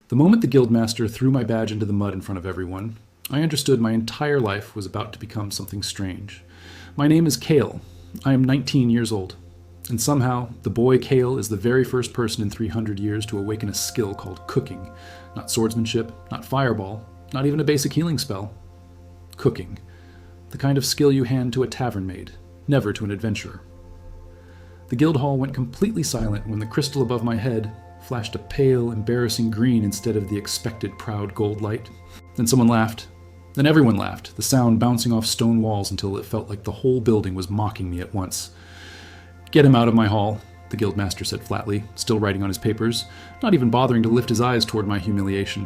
The moment the guildmaster threw my badge into the mud in front of everyone, I understood my entire life was about to become something strange. My name is Kale. I am 19 years old. And somehow, the boy Kale is the very first person in 300 years to awaken a skill called cooking. Not swordsmanship, not fireball, not even a basic healing spell. Cooking. The kind of skill you hand to a tavern maid, never to an adventurer. The guild hall went completely silent when the crystal above my head flashed a pale, embarrassing green instead of the expected proud gold light. Then someone laughed. Then everyone laughed, the sound bouncing off stone walls until it felt like the whole building was mocking me at once. "Get him out of my hall," the guildmaster said flatly, still writing on his papers, not even bothering to lift his eyes toward my humiliation.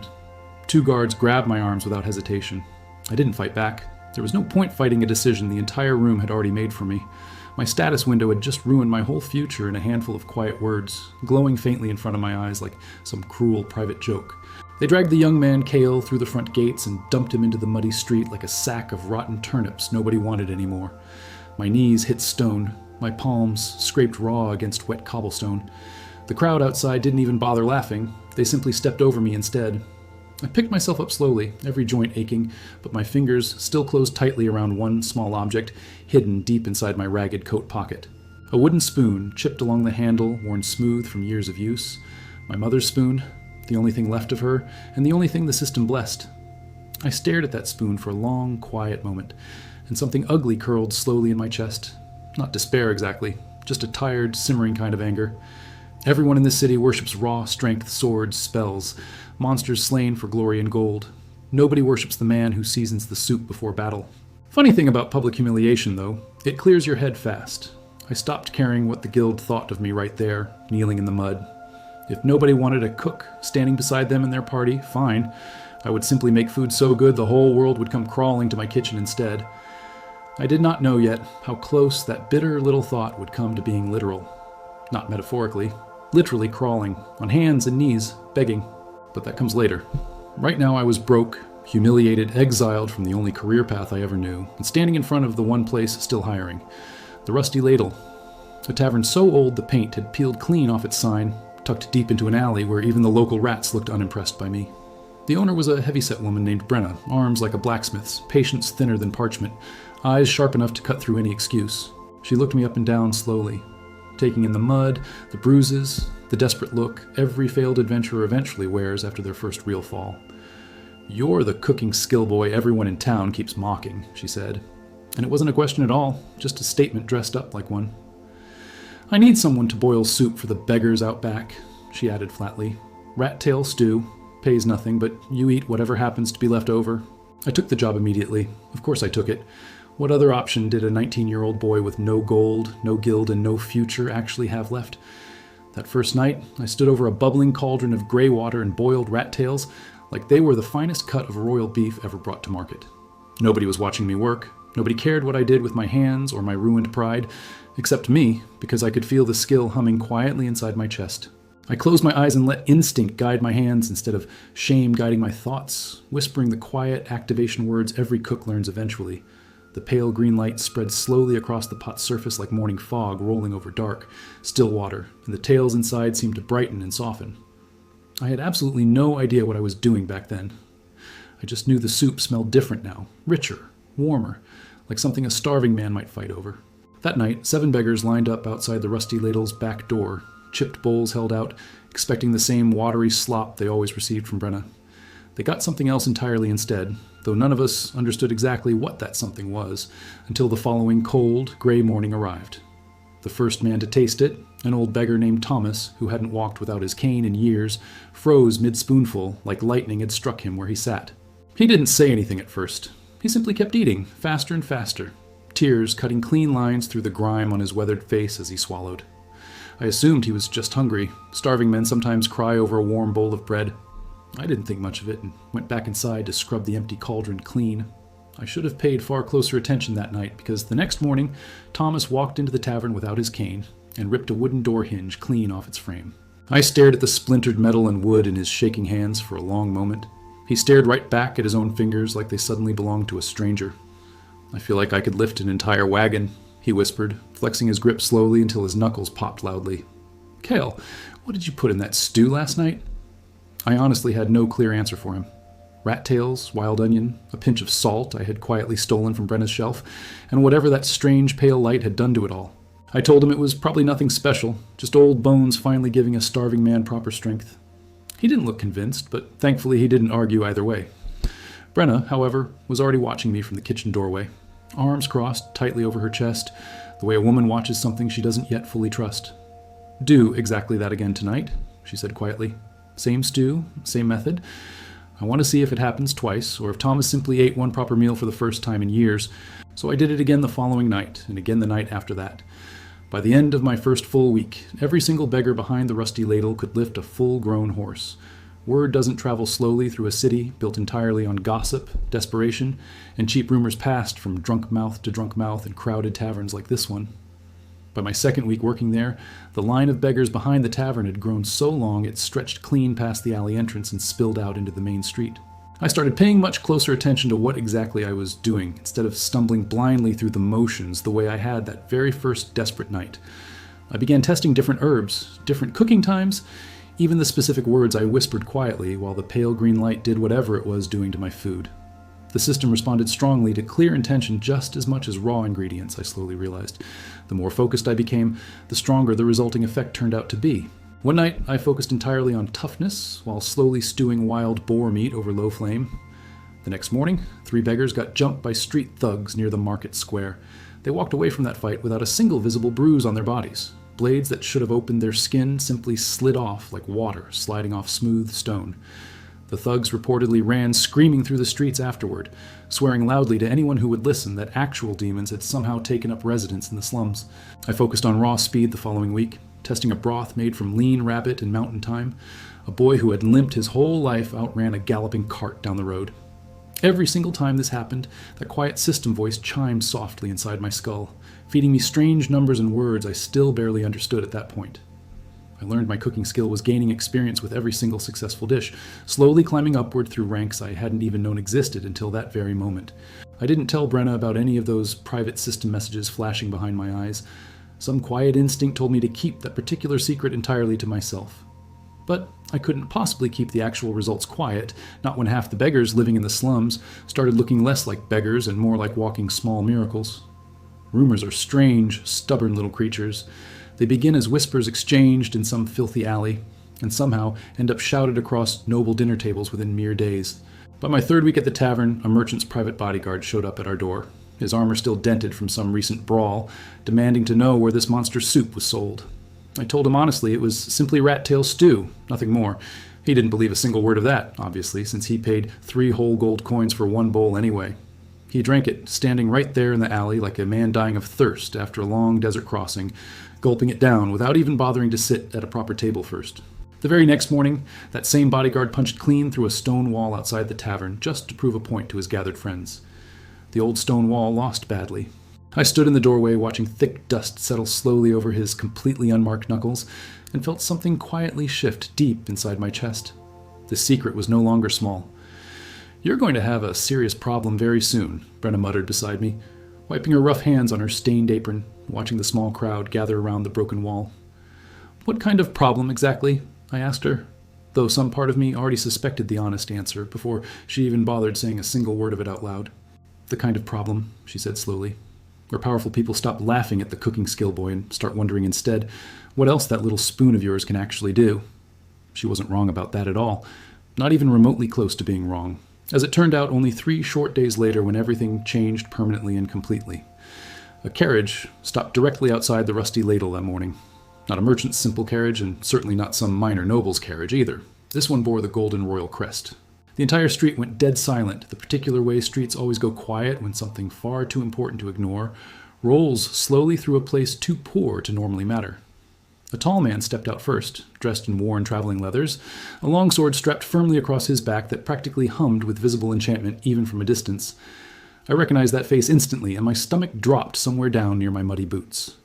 2 guards grabbed my arms without hesitation. I didn't fight back. There was no point fighting a decision the entire room had already made for me. My status window had just ruined my whole future in a handful of quiet words, glowing faintly in front of my eyes like some cruel private joke. They dragged the young man Kale through the front gates and dumped him into the muddy street like a sack of rotten turnips nobody wanted anymore. My knees hit stone, my palms scraped raw against wet cobblestone. The crowd outside didn't even bother laughing, they simply stepped over me instead. I picked myself up slowly, every joint aching, but my fingers still closed tightly around one small object, hidden deep inside my ragged coat pocket. A wooden spoon, chipped along the handle, worn smooth from years of use. My mother's spoon, the only thing left of her, and the only thing the system blessed. I stared at that spoon for a long, quiet moment, and something ugly curled slowly in my chest. Not despair exactly, just a tired, simmering kind of anger. Everyone in this city worships raw strength, swords, spells, monsters slain for glory and gold. Nobody worships the man who seasons the soup before battle. Funny thing about public humiliation, though, it clears your head fast. I stopped caring what the guild thought of me right there, kneeling in the mud. If nobody wanted a cook standing beside them in their party, fine. I would simply make food so good the whole world would come crawling to my kitchen instead. I did not know yet how close that bitter little thought would come to being literal. Not metaphorically, literally crawling, on hands and knees, begging. But that comes later. Right now I was broke, humiliated, exiled from the only career path I ever knew, and standing in front of the one place still hiring. The Rusty Ladle. A tavern so old the paint had peeled clean off its sign, tucked deep into an alley where even the local rats looked unimpressed by me. The owner was a heavyset woman named Brenna, arms like a blacksmith's, patience thinner than parchment, eyes sharp enough to cut through any excuse. She looked me up and down slowly, taking in the mud, the bruises, the desperate look every failed adventurer eventually wears after their first real fall. "You're the cooking skill boy everyone in town keeps mocking," she said. And it wasn't a question at all, just a statement dressed up like one. "I need someone to boil soup for the beggars out back," she added flatly. "Rat tail stew. Pays nothing, but you eat whatever happens to be left over." I took the job immediately. Of course I took it. What other option did a 19-year-old boy with no gold, no guild, and no future actually have left? That first night, I stood over a bubbling cauldron of gray water and boiled rat tails like they were the finest cut of royal beef ever brought to market. Nobody was watching me work. Nobody cared what I did with my hands or my ruined pride, except me, because I could feel the skill humming quietly inside my chest. I closed my eyes and let instinct guide my hands instead of shame guiding my thoughts, whispering the quiet activation words every cook learns eventually. The pale green light spread slowly across the pot's surface like morning fog rolling over dark, still water, and the tails inside seemed to brighten and soften. I had absolutely no idea what I was doing back then. I just knew the soup smelled different now, richer, warmer, like something a starving man might fight over. That night, 7 beggars lined up outside the Rusty Ladle's back door, chipped bowls held out, expecting the same watery slop they always received from Brenna. They got something else entirely instead, though none of us understood exactly what that something was, until the following cold, gray morning arrived. The first man to taste it, an old beggar named Thomas, who hadn't walked without his cane in years, froze mid-spoonful like lightning had struck him where he sat. He didn't say anything at first. He simply kept eating, faster and faster, tears cutting clean lines through the grime on his weathered face as he swallowed. I assumed he was just hungry. Starving men sometimes cry over a warm bowl of bread. I didn't think much of it and went back inside to scrub the empty cauldron clean. I should have paid far closer attention that night because the next morning, Thomas walked into the tavern without his cane and ripped a wooden door hinge clean off its frame. I stared at the splintered metal and wood in his shaking hands for a long moment. He stared right back at his own fingers like they suddenly belonged to a stranger. "I feel like I could lift an entire wagon," he whispered, flexing his grip slowly until his knuckles popped loudly. "Kale, what did you put in that stew last night?" I honestly had no clear answer for him. Rat tails, wild onion, a pinch of salt I had quietly stolen from Brenna's shelf, and whatever that strange pale light had done to it all. I told him it was probably nothing special, just old bones finally giving a starving man proper strength. He didn't look convinced, but thankfully he didn't argue either way. Brenna, however, was already watching me from the kitchen doorway, arms crossed tightly over her chest, the way a woman watches something she doesn't yet fully trust. "Do exactly that again tonight," she said quietly. "Same stew, same method. I want to see if it happens twice, or if Thomas simply ate one proper meal for the first time in years." So I did it again the following night, and again the night after that. By the end of my first full week, every single beggar behind the rusty ladle could lift a full-grown horse. Word doesn't travel slowly through a city built entirely on gossip, desperation, and cheap rumors passed from drunk mouth to drunk mouth in crowded taverns like this one. By my second week working there, the line of beggars behind the tavern had grown so long it stretched clean past the alley entrance and spilled out into the main street. I started paying much closer attention to what exactly I was doing, instead of stumbling blindly through the motions the way I had that very first desperate night. I began testing different herbs, different cooking times, even the specific words I whispered quietly while the pale green light did whatever it was doing to my food. The system responded strongly to clear intention just as much as raw ingredients, I slowly realized. The more focused I became, the stronger the resulting effect turned out to be. One night, I focused entirely on toughness, while slowly stewing wild boar meat over low flame. The next morning, 3 beggars got jumped by street thugs near the market square. They walked away from that fight without a single visible bruise on their bodies. Blades that should have opened their skin simply slid off like water sliding off smooth stone. The thugs reportedly ran screaming through the streets afterward, swearing loudly to anyone who would listen that actual demons had somehow taken up residence in the slums. I focused on raw speed the following week, testing a broth made from lean rabbit and mountain thyme. A boy who had limped his whole life outran a galloping cart down the road. Every single time this happened, that quiet system voice chimed softly inside my skull, feeding me strange numbers and words I still barely understood at that point. I learned my cooking skill was gaining experience with every single successful dish, slowly climbing upward through ranks I hadn't even known existed until that very moment. I didn't tell Brenna about any of those private system messages flashing behind my eyes. Some quiet instinct told me to keep that particular secret entirely to myself. But I couldn't possibly keep the actual results quiet, not when half the beggars living in the slums started looking less like beggars and more like walking small miracles. Rumors are strange, stubborn little creatures. They begin as whispers exchanged in some filthy alley, and somehow end up shouted across noble dinner tables within mere days. By my third week at the tavern, a merchant's private bodyguard showed up at our door, his armor still dented from some recent brawl, demanding to know where this monster soup was sold. I told him honestly it was simply rat tail stew, nothing more. He didn't believe a single word of that, obviously, since he paid 3 whole gold coins for 1 bowl anyway. He drank it, standing right there in the alley like a man dying of thirst after a long desert crossing, gulping it down without even bothering to sit at a proper table first. The very next morning, that same bodyguard punched clean through a stone wall outside the tavern just to prove a point to his gathered friends. The old stone wall lost badly. I stood in the doorway watching thick dust settle slowly over his completely unmarked knuckles and felt something quietly shift deep inside my chest. The secret was no longer small. "You're going to have a serious problem very soon," Brenna muttered beside me, wiping her rough hands on her stained apron, watching the small crowd gather around the broken wall. "What kind of problem exactly?" I asked her, though some part of me already suspected the honest answer before she even bothered saying a single word of it out loud. "The kind of problem," she said slowly, "where powerful people stop laughing at the cooking skill boy and start wondering instead what else that little spoon of yours can actually do." She wasn't wrong about that at all, not even remotely close to being wrong. As it turned out, only 3 short days later when everything changed permanently and completely. A carriage stopped directly outside the rusty ladle that morning. Not a merchant's simple carriage, and certainly not some minor noble's carriage either. This one bore the golden royal crest. The entire street went dead silent, the particular way streets always go quiet when something far too important to ignore rolls slowly through a place too poor to normally matter. A tall man stepped out first, dressed in worn traveling leathers, a long sword strapped firmly across his back that practically hummed with visible enchantment even from a distance. I recognized that face instantly, and my stomach dropped somewhere down near my muddy boots.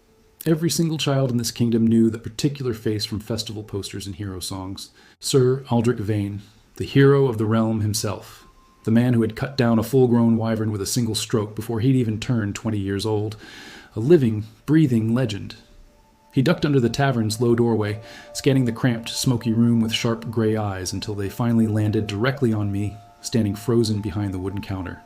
Every single child in this kingdom knew that particular face from festival posters and hero songs. Sir Aldrich Vane, the hero of the realm himself. The man who had cut down a full-grown wyvern with a single stroke before he'd even turned 20 years old. A living, breathing legend. He ducked under the tavern's low doorway, scanning the cramped, smoky room with sharp gray eyes until they finally landed directly on me, standing frozen behind the wooden counter.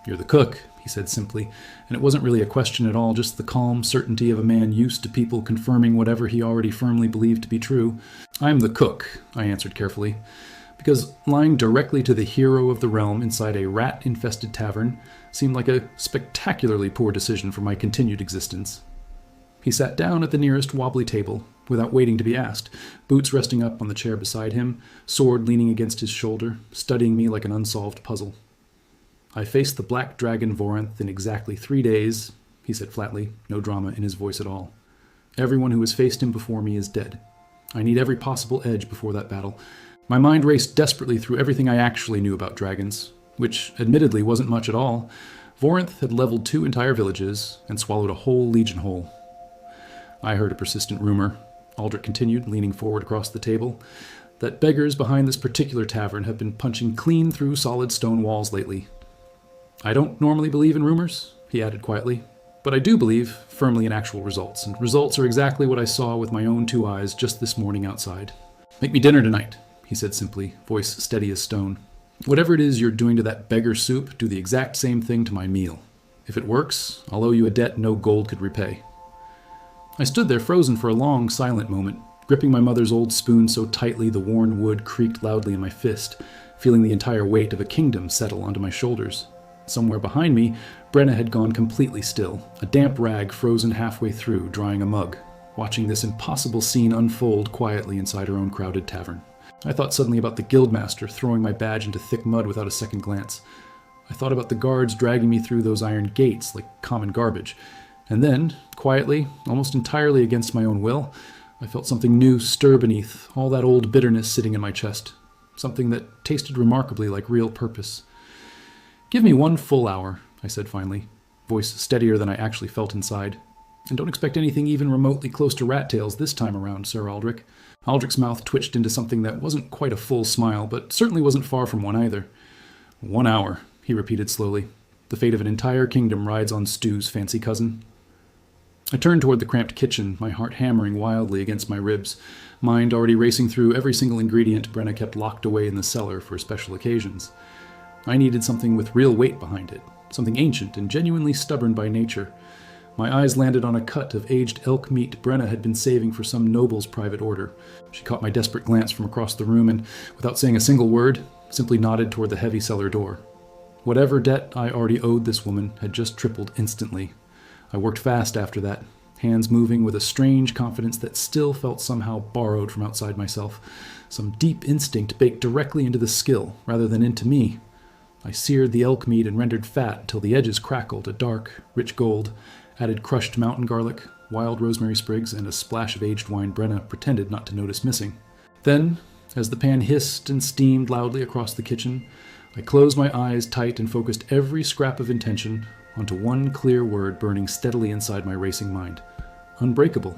"You're the cook," he said simply, and it wasn't really a question at all, just the calm certainty of a man used to people confirming whatever he already firmly believed to be true. "I'm the cook," I answered carefully, because lying directly to the hero of the realm inside a rat-infested tavern seemed like a spectacularly poor decision for my continued existence. He sat down at the nearest wobbly table, without waiting to be asked, boots resting up on the chair beside him, sword leaning against his shoulder, studying me like an unsolved puzzle. "I faced the black dragon Voranth in exactly 3 days," he said flatly, no drama in his voice at all. "Everyone who has faced him before me is dead. I need every possible edge before that battle." My mind raced desperately through everything I actually knew about dragons, which admittedly wasn't much at all. Voranth had leveled 2 entire villages and swallowed a whole legion whole. "I heard a persistent rumor," Aldrich continued, leaning forward across the table, "that beggars behind this particular tavern have been punching clean through solid stone walls lately. I don't normally believe in rumors," he added quietly, "but I do believe firmly in actual results, and results are exactly what I saw with my own 2 eyes just this morning outside. Make me dinner tonight," he said simply, voice steady as stone. "Whatever it is you're doing to that beggar soup, do the exact same thing to my meal. If it works, I'll owe you a debt no gold could repay." I stood there frozen for a long, silent moment, gripping my mother's old spoon so tightly the worn wood creaked loudly in my fist, feeling the entire weight of a kingdom settle onto my shoulders. Somewhere behind me, Brenna had gone completely still, a damp rag frozen halfway through, drying a mug, watching this impossible scene unfold quietly inside her own crowded tavern. I thought suddenly about the guildmaster throwing my badge into thick mud without a second glance. I thought about the guards dragging me through those iron gates like common garbage. And then, quietly, almost entirely against my own will, I felt something new stir beneath all that old bitterness sitting in my chest, something that tasted remarkably like real purpose. "Give me 1 full hour," I said finally, voice steadier than I actually felt inside. "And don't expect anything even remotely close to rat tails this time around, Sir Aldrich." Aldrich's mouth twitched into something that wasn't quite a full smile, but certainly wasn't far from one either. 1 hour, he repeated slowly. "The fate of an entire kingdom rides on Stu's fancy cousin." I turned toward the cramped kitchen, my heart hammering wildly against my ribs, mind already racing through every single ingredient Brenna kept locked away in the cellar for special occasions. I needed something with real weight behind it, something ancient and genuinely stubborn by nature. My eyes landed on a cut of aged elk meat Brenna had been saving for some noble's private order. She caught my desperate glance from across the room and, without saying a single word, simply nodded toward the heavy cellar door. Whatever debt I already owed this woman had just tripled instantly. I worked fast after that, hands moving with a strange confidence that still felt somehow borrowed from outside myself, some deep instinct baked directly into the skill rather than into me. I seared the elk meat and rendered fat until the edges crackled a dark, rich gold, added crushed mountain garlic, wild rosemary sprigs, and a splash of aged wine Brenna pretended not to notice missing. Then, as the pan hissed and steamed loudly across the kitchen, I closed my eyes tight and focused every scrap of intention onto one clear word burning steadily inside my racing mind. Unbreakable.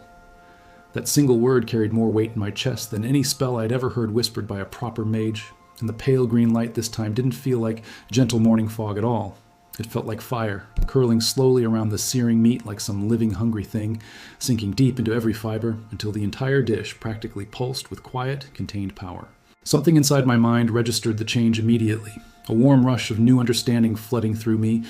That single word carried more weight in my chest than any spell I'd ever heard whispered by a proper mage, and the pale green light this time didn't feel like gentle morning fog at all. It felt like fire, curling slowly around the searing meat like some living hungry thing, sinking deep into every fiber until the entire dish practically pulsed with quiet, contained power. Something inside my mind registered the change immediately, a warm rush of new understanding flooding through me,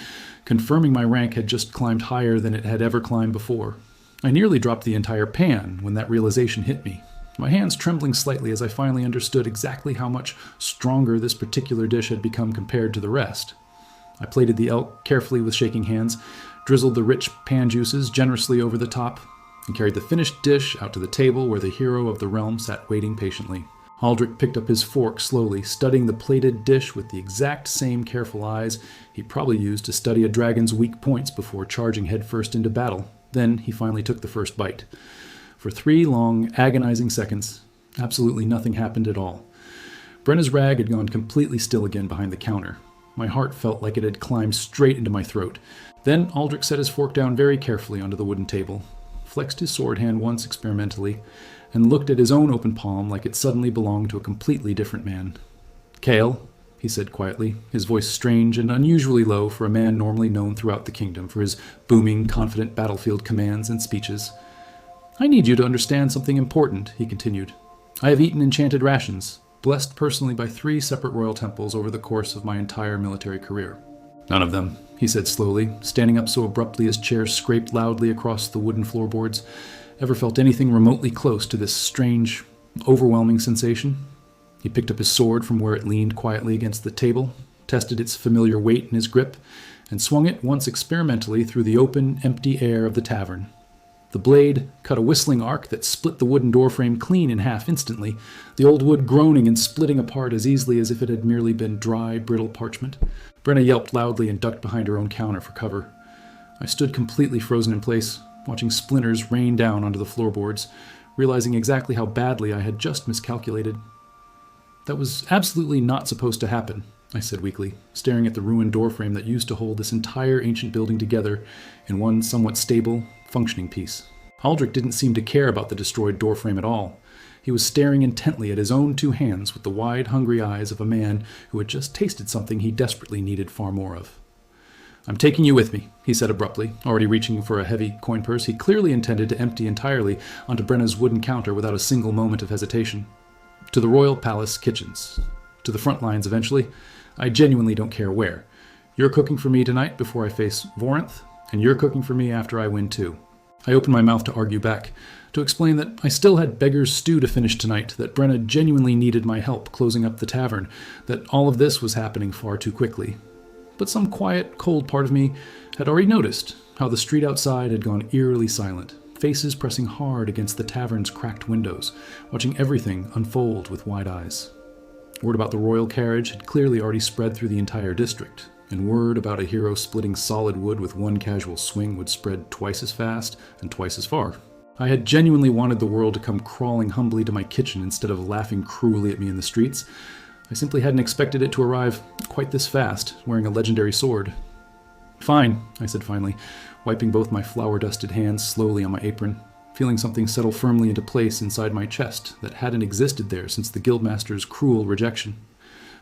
confirming my rank had just climbed higher than it had ever climbed before. I nearly dropped the entire pan when that realization hit me, my hands trembling slightly as I finally understood exactly how much stronger this particular dish had become compared to the rest. I plated the elk carefully with shaking hands, drizzled the rich pan juices generously over the top, and carried the finished dish out to the table where the hero of the realm sat waiting patiently. Aldrich picked up his fork slowly, studying the plated dish with the exact same careful eyes he probably used to study a dragon's weak points before charging headfirst into battle. Then he finally took the first bite. For 3 long, agonizing seconds, absolutely nothing happened at all. Brenna's rag had gone completely still again behind the counter. My heart felt like it had climbed straight into my throat. Then Aldrich set his fork down very carefully onto the wooden table, flexed his sword hand once experimentally, and looked at his own open palm like it suddenly belonged to a completely different man. "Kale," he said quietly, his voice strange and unusually low for a man normally known throughout the kingdom for his booming, confident battlefield commands and speeches. I need you to understand something important, he continued. I have eaten enchanted rations, blessed personally by 3 separate royal temples over the course of my entire military career. None of them, he said slowly, standing up so abruptly his chair scraped loudly across the wooden floorboards, ever felt anything remotely close to this strange, overwhelming sensation. He picked up his sword from where it leaned quietly against the table, tested its familiar weight in his grip, and swung it once experimentally through the open, empty air of the tavern. The blade cut a whistling arc that split the wooden doorframe clean in half instantly, the old wood groaning and splitting apart as easily as if it had merely been dry, brittle parchment. Brenna yelped loudly and ducked behind her own counter for cover. I stood completely frozen in place, watching splinters rain down onto the floorboards, realizing exactly how badly I had just miscalculated. That was absolutely not supposed to happen, I said weakly, staring at the ruined doorframe that used to hold this entire ancient building together in one somewhat stable, functioning piece. Aldrich didn't seem to care about the destroyed doorframe at all. He was staring intently at his own 2 hands with the wide, hungry eyes of a man who had just tasted something he desperately needed far more of. I'm taking you with me, he said abruptly, already reaching for a heavy coin purse he clearly intended to empty entirely onto Brenna's wooden counter without a single moment of hesitation. To the Royal Palace kitchens. To the front lines eventually. I genuinely don't care where. You're cooking for me tonight before I face Vorinth, and you're cooking for me after I win too. I opened my mouth to argue back, to explain that I still had beggar's stew to finish tonight, that Brenna genuinely needed my help closing up the tavern, that all of this was happening far too quickly. But some quiet, cold part of me had already noticed how the street outside had gone eerily silent, faces pressing hard against the tavern's cracked windows, watching everything unfold with wide eyes. Word about the royal carriage had clearly already spread through the entire district, and word about a hero splitting solid wood with one casual swing would spread twice as fast and twice as far. I had genuinely wanted the world to come crawling humbly to my kitchen instead of laughing cruelly at me in the streets. I simply hadn't expected it to arrive quite this fast, wearing a legendary sword. Fine, I said finally, wiping both my flour-dusted hands slowly on my apron, feeling something settle firmly into place inside my chest that hadn't existed there since the guildmaster's cruel rejection.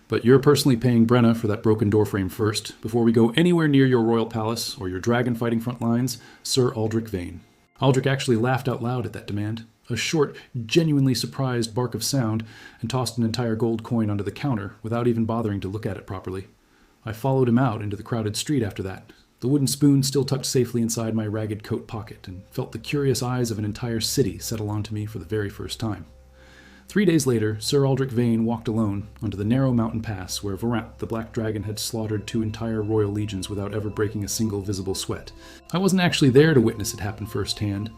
But you're personally paying Brenna for that broken doorframe first, before we go anywhere near your royal palace or your dragon-fighting front lines, Sir Aldrich Vane. Aldrich actually laughed out loud at that demand, a short, genuinely surprised bark of sound, and tossed an entire gold coin onto the counter without even bothering to look at it properly. I followed him out into the crowded street after that, the wooden spoon still tucked safely inside my ragged coat pocket, and felt the curious eyes of an entire city settle onto me for the very first time. 3 days later, Sir Aldrich Vane walked alone onto the narrow mountain pass where Vorinth, the Black Dragon, had slaughtered 2 entire royal legions without ever breaking a single visible sweat. I wasn't actually there to witness it happen firsthand.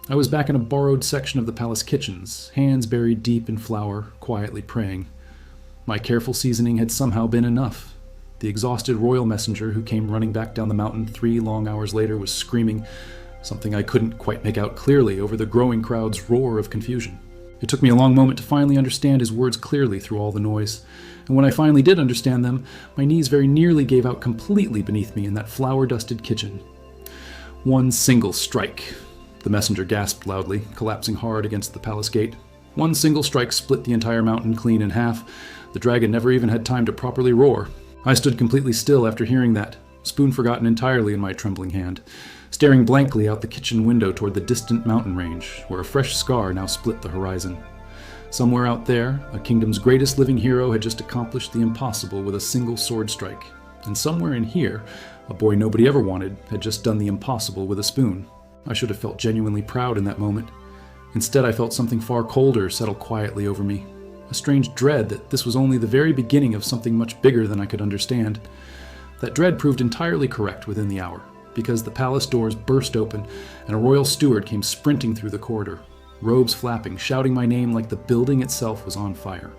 I was back in a borrowed section of the palace kitchens, hands buried deep in flour, quietly praying. My careful seasoning had somehow been enough. The exhausted royal messenger who came running back down the mountain 3 long hours later was screaming something I couldn't quite make out clearly over the growing crowd's roar of confusion. It took me a long moment to finally understand his words clearly through all the noise, and when I finally did understand them, my knees very nearly gave out completely beneath me in that flour-dusted kitchen. "One single strike," the messenger gasped loudly, collapsing hard against the palace gate. "One single strike split the entire mountain clean in half. The dragon never even had time to properly roar." I stood completely still after hearing that, spoon forgotten entirely in my trembling hand, staring blankly out the kitchen window toward the distant mountain range, where a fresh scar now split the horizon. Somewhere out there, a kingdom's greatest living hero had just accomplished the impossible with a single sword strike, and somewhere in here, a boy nobody ever wanted had just done the impossible with a spoon. I should have felt genuinely proud in that moment. Instead, I felt something far colder settle quietly over me. A strange dread that this was only the very beginning of something much bigger than I could understand. That dread proved entirely correct within the hour, because the palace doors burst open and a royal steward came sprinting through the corridor, robes flapping, shouting my name like the building itself was on fire.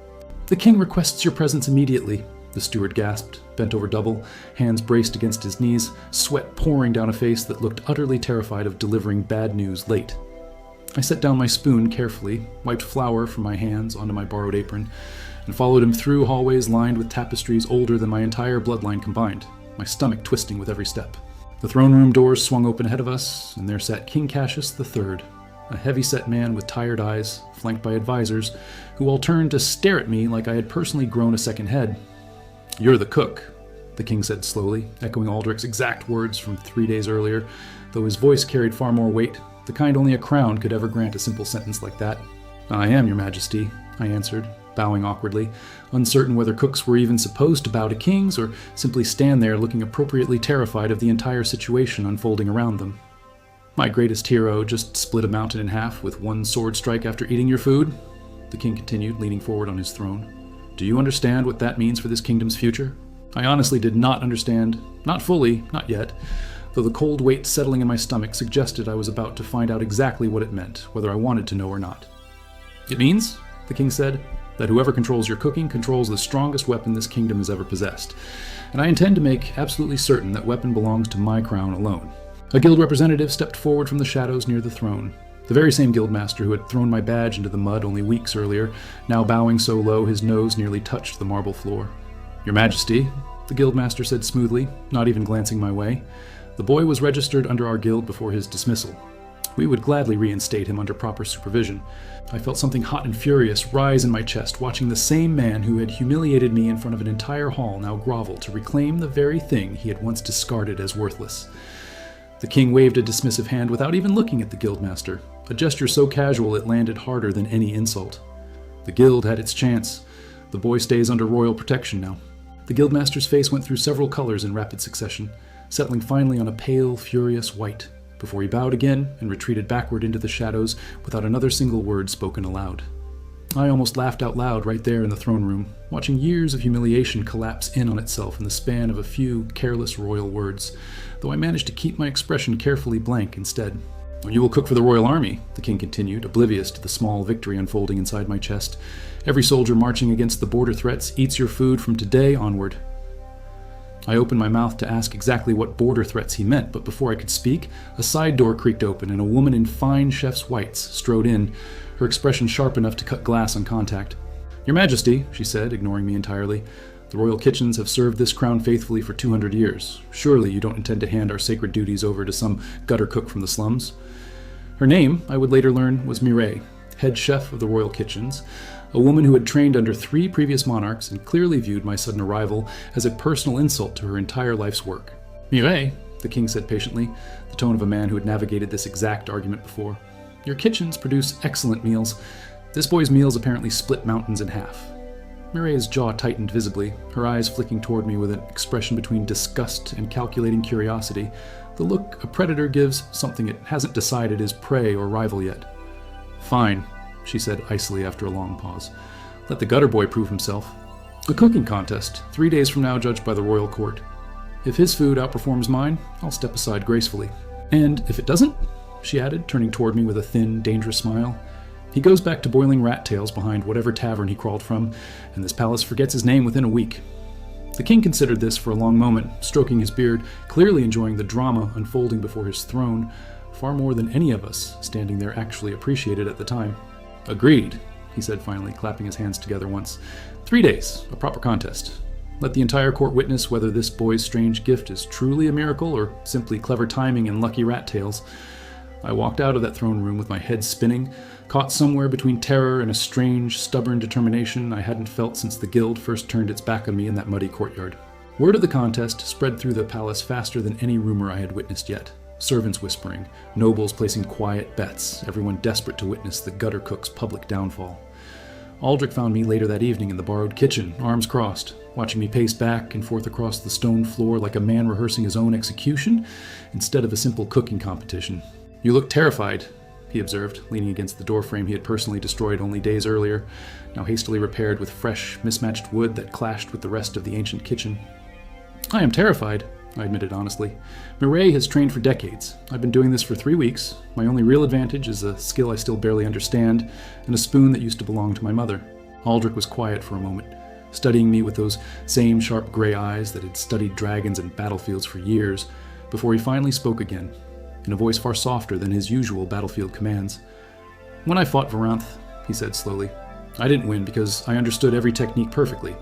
"The king requests your presence immediately," the steward gasped, bent over double, hands braced against his knees, sweat pouring down a face that looked utterly terrified of delivering bad news late. I set down my spoon carefully, wiped flour from my hands onto my borrowed apron, and followed him through hallways lined with tapestries older than my entire bloodline combined, my stomach twisting with every step. The throne room doors swung open ahead of us, and there sat King Cassius III, a heavy-set man with tired eyes, flanked by advisors, who all turned to stare at me like I had personally grown a second head. "You're the cook," the king said slowly, echoing Aldrich's exact words from 3 days earlier, though his voice carried far more weight, the kind only a crown could ever grant a simple sentence like that. "I am, Your Majesty," I answered, bowing awkwardly, uncertain whether cooks were even supposed to bow to kings or simply stand there looking appropriately terrified of the entire situation unfolding around them. "My greatest hero just split a mountain in half with one sword strike after eating your food," the king continued, leaning forward on his throne. "Do you understand what that means for this kingdom's future?" I honestly did not understand, not fully, not yet, though the cold weight settling in my stomach suggested I was about to find out exactly what it meant, whether I wanted to know or not. "It means," the king said, "that whoever controls your cooking controls the strongest weapon this kingdom has ever possessed, and I intend to make absolutely certain that weapon belongs to my crown alone." A guild representative stepped forward from the shadows near the throne. The very same guildmaster who had thrown my badge into the mud only weeks earlier, now bowing so low his nose nearly touched the marble floor. "Your Majesty," the guildmaster said smoothly, not even glancing my way. "The boy was registered under our guild before his dismissal. We would gladly reinstate him under proper supervision." I felt something hot and furious rise in my chest, watching the same man who had humiliated me in front of an entire hall now grovel to reclaim the very thing he had once discarded as worthless. The king waved a dismissive hand without even looking at the guildmaster, a gesture so casual it landed harder than any insult. The guild had its chance. The boy stays under royal protection now. The guildmaster's face went through several colors in rapid succession, settling finally on a pale, furious white, before he bowed again and retreated backward into the shadows without another single word spoken aloud. I almost laughed out loud right there in the throne room, watching years of humiliation collapse in on itself in the span of a few careless royal words, though I managed to keep my expression carefully blank instead. "You will cook for the royal army," the king continued, oblivious to the small victory unfolding inside my chest. "Every soldier marching against the border threats eats your food from today onward." I opened my mouth to ask exactly what border threats he meant, but before I could speak, a side door creaked open and a woman in fine chef's whites strode in, her expression sharp enough to cut glass on contact. "Your Majesty," she said, ignoring me entirely, "the royal kitchens have served this crown faithfully for 200 years. Surely you don't intend to hand our sacred duties over to some gutter cook from the slums?" Her name, I would later learn, was Mireille, head chef of the royal kitchens, a woman who had trained under 3 previous monarchs and clearly viewed my sudden arrival as a personal insult to her entire life's work. "Mireille," the king said patiently, the tone of a man who had navigated this exact argument before, "your kitchens produce excellent meals. This boy's meals apparently split mountains in half." Mireille's jaw tightened visibly, her eyes flicking toward me with an expression between disgust and calculating curiosity, the look a predator gives something it hasn't decided is prey or rival yet. "Fine," she said icily after a long pause. "Let the gutter boy prove himself. A cooking contest, 3 days from now judged by the royal court. If his food outperforms mine, I'll step aside gracefully. And if it doesn't," she added, turning toward me with a thin, dangerous smile, "he goes back to boiling rat tails behind whatever tavern he crawled from, and this palace forgets his name within a week." The king considered this for a long moment, stroking his beard, clearly enjoying the drama unfolding before his throne, far more than any of us standing there actually appreciated at the time. "Agreed," he said finally, clapping his hands together once. 3 days, a proper contest. Let the entire court witness whether this boy's strange gift is truly a miracle or simply clever timing and lucky rat tails. I walked out of that throne room with my head spinning, caught somewhere between terror and a strange, stubborn determination I hadn't felt since the guild first turned its back on me in that muddy courtyard. Word of the contest spread through the palace faster than any rumor I had witnessed yet. Servants whispering, nobles placing quiet bets, everyone desperate to witness the gutter cook's public downfall. Aldrich found me later that evening in the borrowed kitchen, arms crossed, watching me pace back and forth across the stone floor like a man rehearsing his own execution instead of a simple cooking competition. "You look terrified," he observed, leaning against the doorframe he had personally destroyed only days earlier, now hastily repaired with fresh, mismatched wood that clashed with the rest of the ancient kitchen. "I am terrified," I admitted honestly. "Mireille has trained for decades. I've been doing this for 3 weeks. My only real advantage is a skill I still barely understand, and a spoon that used to belong to my mother." Aldrich was quiet for a moment, studying me with those same sharp gray eyes that had studied dragons and battlefields for years, before he finally spoke again, in a voice far softer than his usual battlefield commands. "When I fought Varanth," he said slowly, "I didn't win because I understood every technique perfectly.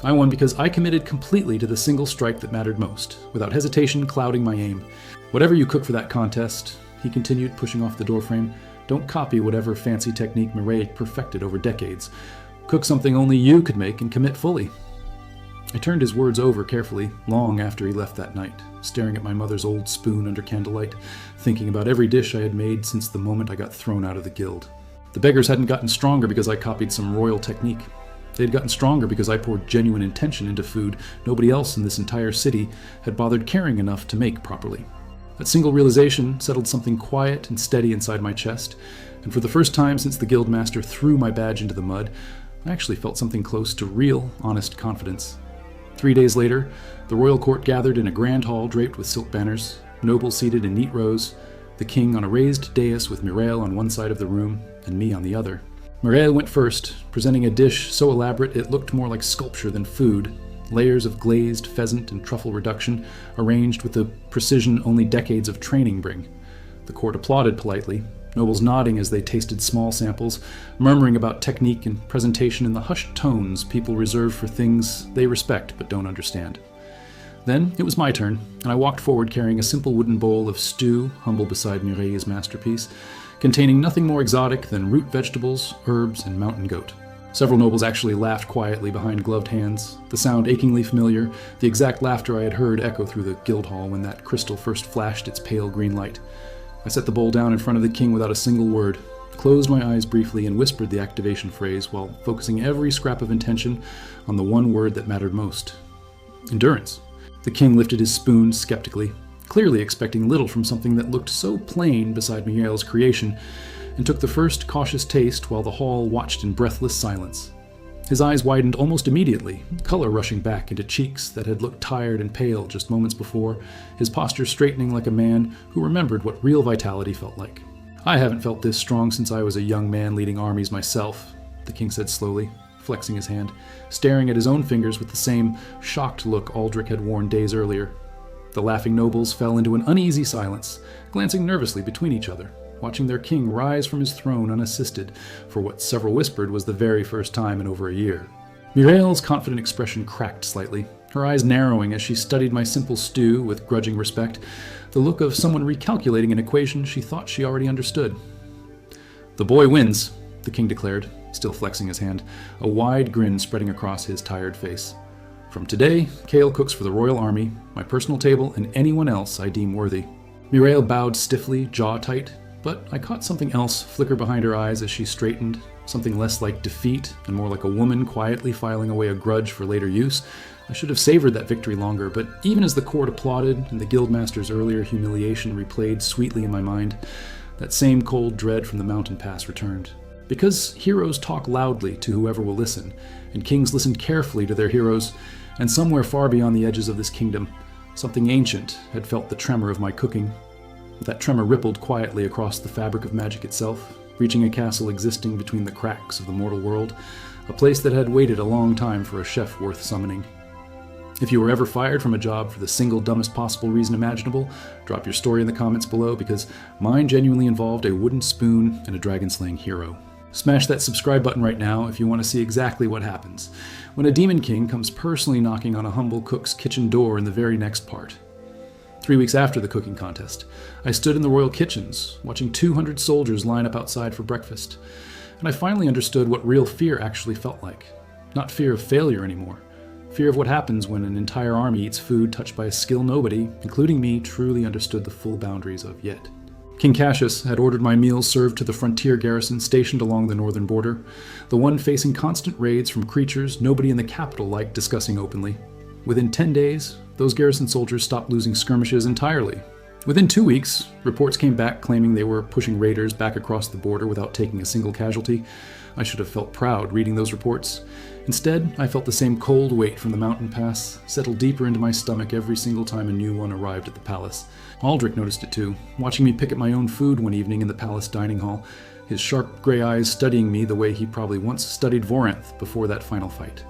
I won because I committed completely to the single strike that mattered most, without hesitation clouding my aim. Whatever you cook for that contest," he continued, pushing off the doorframe, "don't copy whatever fancy technique Mireille perfected over decades. Cook something only you could make and commit fully." I turned his words over carefully, long after he left that night, staring at my mother's old spoon under candlelight, thinking about every dish I had made since the moment I got thrown out of the guild. The beggars hadn't gotten stronger because I copied some royal technique. They had gotten stronger because I poured genuine intention into food nobody else in this entire city had bothered caring enough to make properly. That single realization settled something quiet and steady inside my chest, and for the first time since the guildmaster threw my badge into the mud, I actually felt something close to real, honest confidence. 3 days later, the royal court gathered in a grand hall draped with silk banners, nobles seated in neat rows, the king on a raised dais with Mireille on one side of the room and me on the other. Mireille went first, presenting a dish so elaborate it looked more like sculpture than food, layers of glazed pheasant and truffle reduction arranged with the precision only decades of training bring. The court applauded politely, nobles nodding as they tasted small samples, murmuring about technique and presentation in the hushed tones people reserve for things they respect but don't understand. Then it was my turn, and I walked forward carrying a simple wooden bowl of stew, humble beside Mireille's masterpiece, containing nothing more exotic than root vegetables, herbs, and mountain goat. Several nobles actually laughed quietly behind gloved hands, the sound achingly familiar, the exact laughter I had heard echo through the guild hall when that crystal first flashed its pale green light. I set the bowl down in front of the king without a single word, closed my eyes briefly and whispered the activation phrase while focusing every scrap of intention on the one word that mattered most. Endurance. The king lifted his spoon skeptically, clearly expecting little from something that looked so plain beside Mireille's creation, and took the first cautious taste while the hall watched in breathless silence. His eyes widened almost immediately, color rushing back into cheeks that had looked tired and pale just moments before, his posture straightening like a man who remembered what real vitality felt like. "I haven't felt this strong since I was a young man leading armies myself," the king said slowly, flexing his hand, staring at his own fingers with the same shocked look Aldrich had worn days earlier. The laughing nobles fell into an uneasy silence, glancing nervously between each other, watching their king rise from his throne unassisted for what several whispered was the very first time in over a year. Mireille's confident expression cracked slightly, her eyes narrowing as she studied my simple stew with grudging respect, the look of someone recalculating an equation she thought she already understood. "The boy wins," the king declared, still flexing his hand, a wide grin spreading across his tired face. "From today, Kale cooks for the royal army, my personal table, and anyone else I deem worthy." Mireille bowed stiffly, jaw tight, but I caught something else flicker behind her eyes as she straightened, something less like defeat and more like a woman quietly filing away a grudge for later use. I should have savored that victory longer, but even as the court applauded and the guildmaster's earlier humiliation replayed sweetly in my mind, that same cold dread from the mountain pass returned. Because heroes talk loudly to whoever will listen, and kings listened carefully to their heroes, and somewhere far beyond the edges of this kingdom, something ancient had felt the tremor of my cooking. That tremor rippled quietly across the fabric of magic itself, reaching a castle existing between the cracks of the mortal world, a place that had waited a long time for a chef worth summoning. If you were ever fired from a job for the single dumbest possible reason imaginable, drop your story in the comments below, because mine genuinely involved a wooden spoon and a dragon-slaying hero. Smash that subscribe button right now if you want to see exactly what happens when a demon king comes personally knocking on a humble cook's kitchen door in the very next part. 3 weeks after the cooking contest, I stood in the royal kitchens, watching 200 soldiers line up outside for breakfast, and I finally understood what real fear actually felt like. Not fear of failure anymore. Fear of what happens when an entire army eats food touched by a skill nobody, including me, truly understood the full boundaries of yet. King Cassius had ordered my meals served to the frontier garrison stationed along the northern border, the one facing constant raids from creatures nobody in the capital liked discussing openly. Within 10 days, those garrison soldiers stopped losing skirmishes entirely. Within 2 weeks, reports came back claiming they were pushing raiders back across the border without taking a single casualty. I should have felt proud reading those reports. Instead, I felt the same cold weight from the mountain pass settle deeper into my stomach every single time a new one arrived at the palace. Aldrich noticed it too, watching me pick at my own food one evening in the palace dining hall, his sharp gray eyes studying me the way he probably once studied Voranth before that final fight.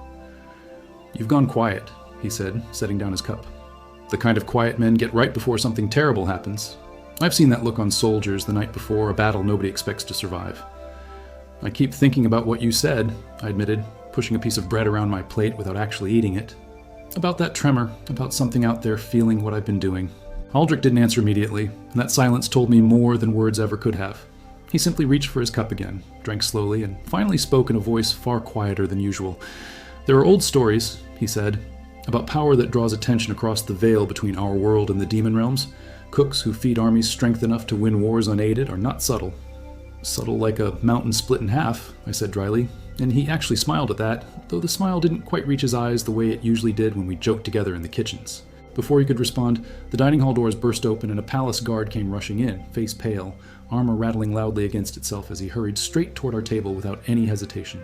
"You've gone quiet," he said, setting down his cup. "The kind of quiet men get right before something terrible happens. I've seen that look on soldiers the night before a battle nobody expects to survive." "I keep thinking about what you said," I admitted, pushing a piece of bread around my plate without actually eating it. "About that tremor, about something out there feeling what I've been doing." Aldrich didn't answer immediately, and that silence told me more than words ever could have. He simply reached for his cup again, drank slowly, and finally spoke in a voice far quieter than usual. "There are old stories," he said, about power that draws attention across the veil between our world and the demon realms. Cooks who feed armies strength enough to win wars unaided are not subtle. Subtle like a mountain split in half, I said dryly, and he actually smiled at that, though the smile didn't quite reach his eyes the way it usually did when we joked together in the kitchens. Before he could respond, the dining hall doors burst open and a palace guard came rushing in, face pale, armor rattling loudly against itself as he hurried straight toward our table without any hesitation.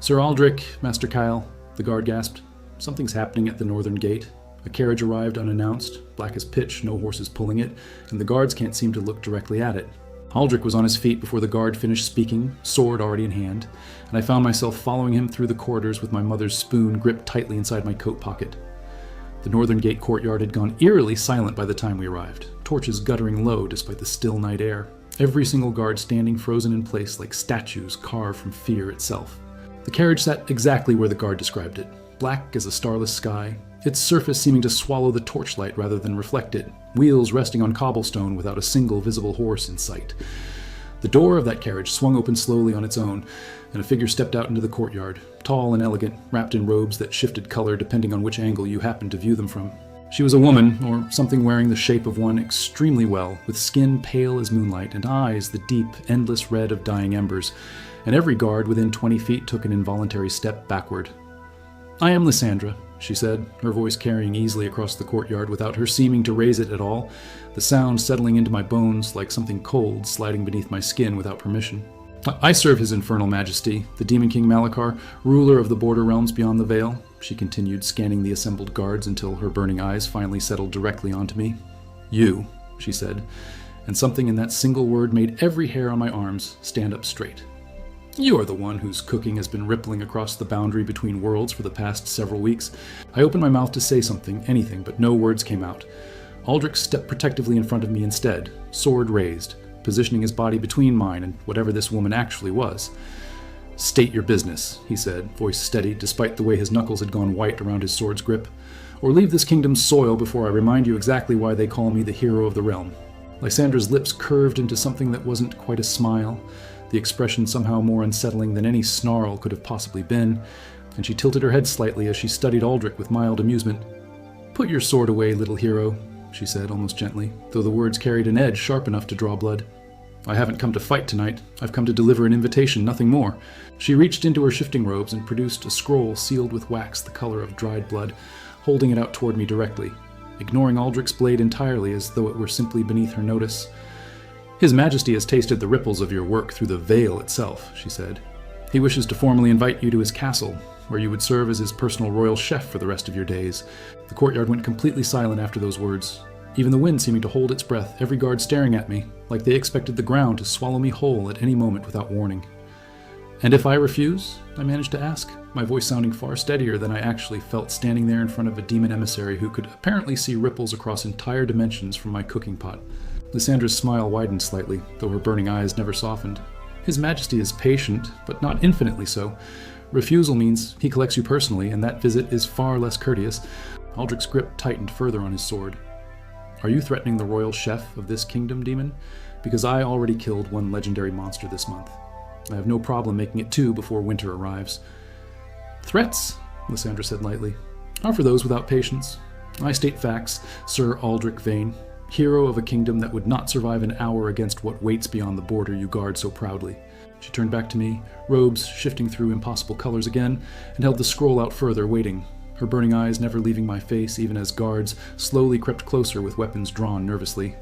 "Sir Aldrich, Master Kyle," the guard gasped. "Something's happening at the northern gate. A carriage arrived unannounced, black as pitch, no horses pulling it, and the guards can't seem to look directly at it." Aldrich was on his feet before the guard finished speaking, sword already in hand, and I found myself following him through the corridors with my mother's spoon gripped tightly inside my coat pocket. The northern gate courtyard had gone eerily silent by the time we arrived, torches guttering low despite the still night air, every single guard standing frozen in place like statues carved from fear itself. The carriage sat exactly where the guard described it, black as a starless sky, its surface seeming to swallow the torchlight rather than reflect it, wheels resting on cobblestone without a single visible horse in sight. The door of that carriage swung open slowly on its own, and a figure stepped out into the courtyard, tall and elegant, wrapped in robes that shifted color depending on which angle you happened to view them from. She was a woman, or something wearing the shape of one extremely well, with skin pale as moonlight and eyes the deep, endless red of dying embers, and every guard within 20 feet took an involuntary step backward. "I am Lysandra," she said, her voice carrying easily across the courtyard without her seeming to raise it at all, the sound settling into my bones like something cold sliding beneath my skin without permission. "I serve His Infernal Majesty, the Demon King Malachar, ruler of the border realms beyond the veil," she continued, scanning the assembled guards until her burning eyes finally settled directly onto me. "You," she said, and something in that single word made every hair on my arms stand up straight. "You are the one whose cooking has been rippling across the boundary between worlds for the past several weeks." I opened my mouth to say something, anything, but no words came out. Aldrich stepped protectively in front of me instead, sword raised, positioning his body between mine and whatever this woman actually was. "State your business," he said, voice steady despite the way his knuckles had gone white around his sword's grip. "Or leave this kingdom's soil before I remind you exactly why they call me the hero of the realm." Lysandra's lips curved into something that wasn't quite a smile, the expression somehow more unsettling than any snarl could have possibly been, and she tilted her head slightly as she studied Aldrich with mild amusement. "Put your sword away, little hero," she said almost gently, though the words carried an edge sharp enough to draw blood. "I haven't come to fight tonight. I've come to deliver an invitation, nothing more." She reached into her shifting robes and produced a scroll sealed with wax the color of dried blood, holding it out toward me directly, ignoring Aldrich's blade entirely as though it were simply beneath her notice. "His Majesty has tasted the ripples of your work through the veil itself," she said. "He wishes to formally invite you to his castle, where you would serve as his personal royal chef for the rest of your days." The courtyard went completely silent after those words, even the wind seeming to hold its breath, every guard staring at me, like they expected the ground to swallow me whole at any moment without warning. "And if I refuse?" I managed to ask, my voice sounding far steadier than I actually felt standing there in front of a demon emissary who could apparently see ripples across entire dimensions from my cooking pot. Lysandra's smile widened slightly, though her burning eyes never softened. "His Majesty is patient, but not infinitely so. Refusal means he collects you personally, and that visit is far less courteous." Aldrich's grip tightened further on his sword. "Are you threatening the royal chef of this kingdom, demon? Because I already killed one legendary monster this month. I have no problem making it 2 before winter arrives." "Threats," Lysandra said lightly, "are for those without patience. I state facts, Sir Aldrich Vane, hero of a kingdom that would not survive an hour against what waits beyond the border you guard so proudly." She turned back to me, robes shifting through impossible colors again, and held the scroll out further, waiting, her burning eyes never leaving my face even as guards slowly crept closer with weapons drawn nervously.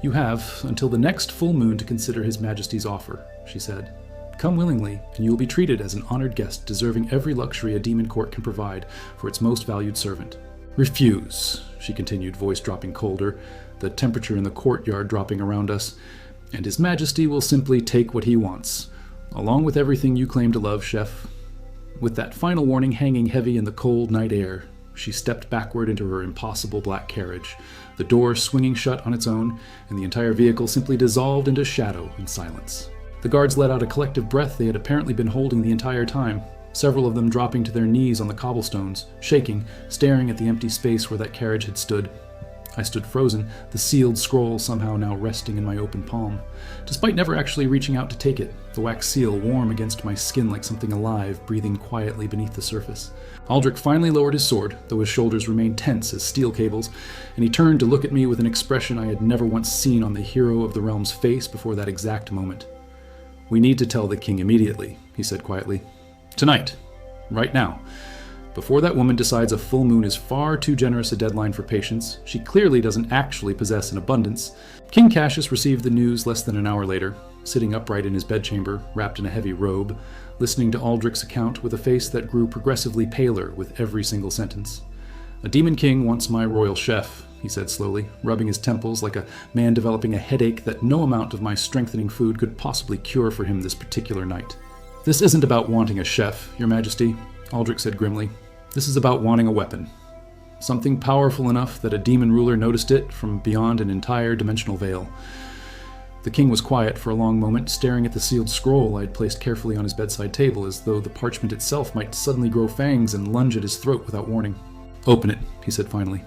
"You have until the next full moon to consider His Majesty's offer," she said. "Come willingly, and you will be treated as an honored guest deserving every luxury a demon court can provide for its most valued servant." "Refuse," she continued, voice dropping colder, the temperature in the courtyard dropping around us, "and His Majesty will simply take what he wants, along with everything you claim to love, chef." With that final warning hanging heavy in the cold night air, she stepped backward into her impossible black carriage, the door swinging shut on its own, and the entire vehicle simply dissolved into shadow and silence. The guards let out a collective breath they had apparently been holding the entire time, several of them dropping to their knees on the cobblestones, shaking, staring at the empty space where that carriage had stood. I stood frozen, the sealed scroll somehow now resting in my open palm. Despite never actually reaching out to take it, the wax seal warm against my skin like something alive, breathing quietly beneath the surface. Aldrich finally lowered his sword, though his shoulders remained tense as steel cables, and he turned to look at me with an expression I had never once seen on the hero of the realm's face before that exact moment. "We need to tell the king immediately," he said quietly. "Tonight. Right now. Before that woman decides a full moon is far too generous a deadline for patience, she clearly doesn't actually possess an abundance." King Cassius received the news less than an hour later, sitting upright in his bedchamber, wrapped in a heavy robe, listening to Aldrich's account with a face that grew progressively paler with every single sentence. "A demon king wants my royal chef," he said slowly, rubbing his temples like a man developing a headache that no amount of my strengthening food could possibly cure for him this particular night. "This isn't about wanting a chef, Your Majesty," Aldrich said grimly. "This is about wanting a weapon. Something powerful enough that a demon ruler noticed it from beyond an entire dimensional veil." The king was quiet for a long moment, staring at the sealed scroll I had placed carefully on his bedside table, as though the parchment itself might suddenly grow fangs and lunge at his throat without warning. "Open it," he said finally.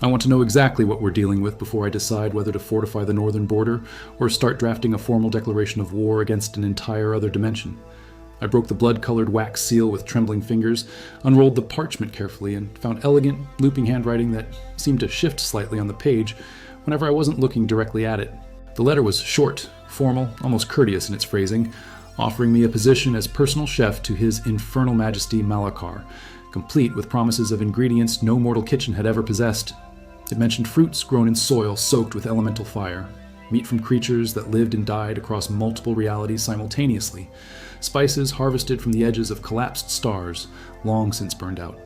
"I want to know exactly what we're dealing with before I decide whether to fortify the northern border or start drafting a formal declaration of war against an entire other dimension." I broke the blood-colored wax seal with trembling fingers, unrolled the parchment carefully, and found elegant, looping handwriting that seemed to shift slightly on the page whenever I wasn't looking directly at it. The letter was short, formal, almost courteous in its phrasing, offering me a position as personal chef to His Infernal Majesty Malachar, complete with promises of ingredients no mortal kitchen had ever possessed. It mentioned fruits grown in soil soaked with elemental fire, meat from creatures that lived and died across multiple realities simultaneously, spices harvested from the edges of collapsed stars, long since burned out.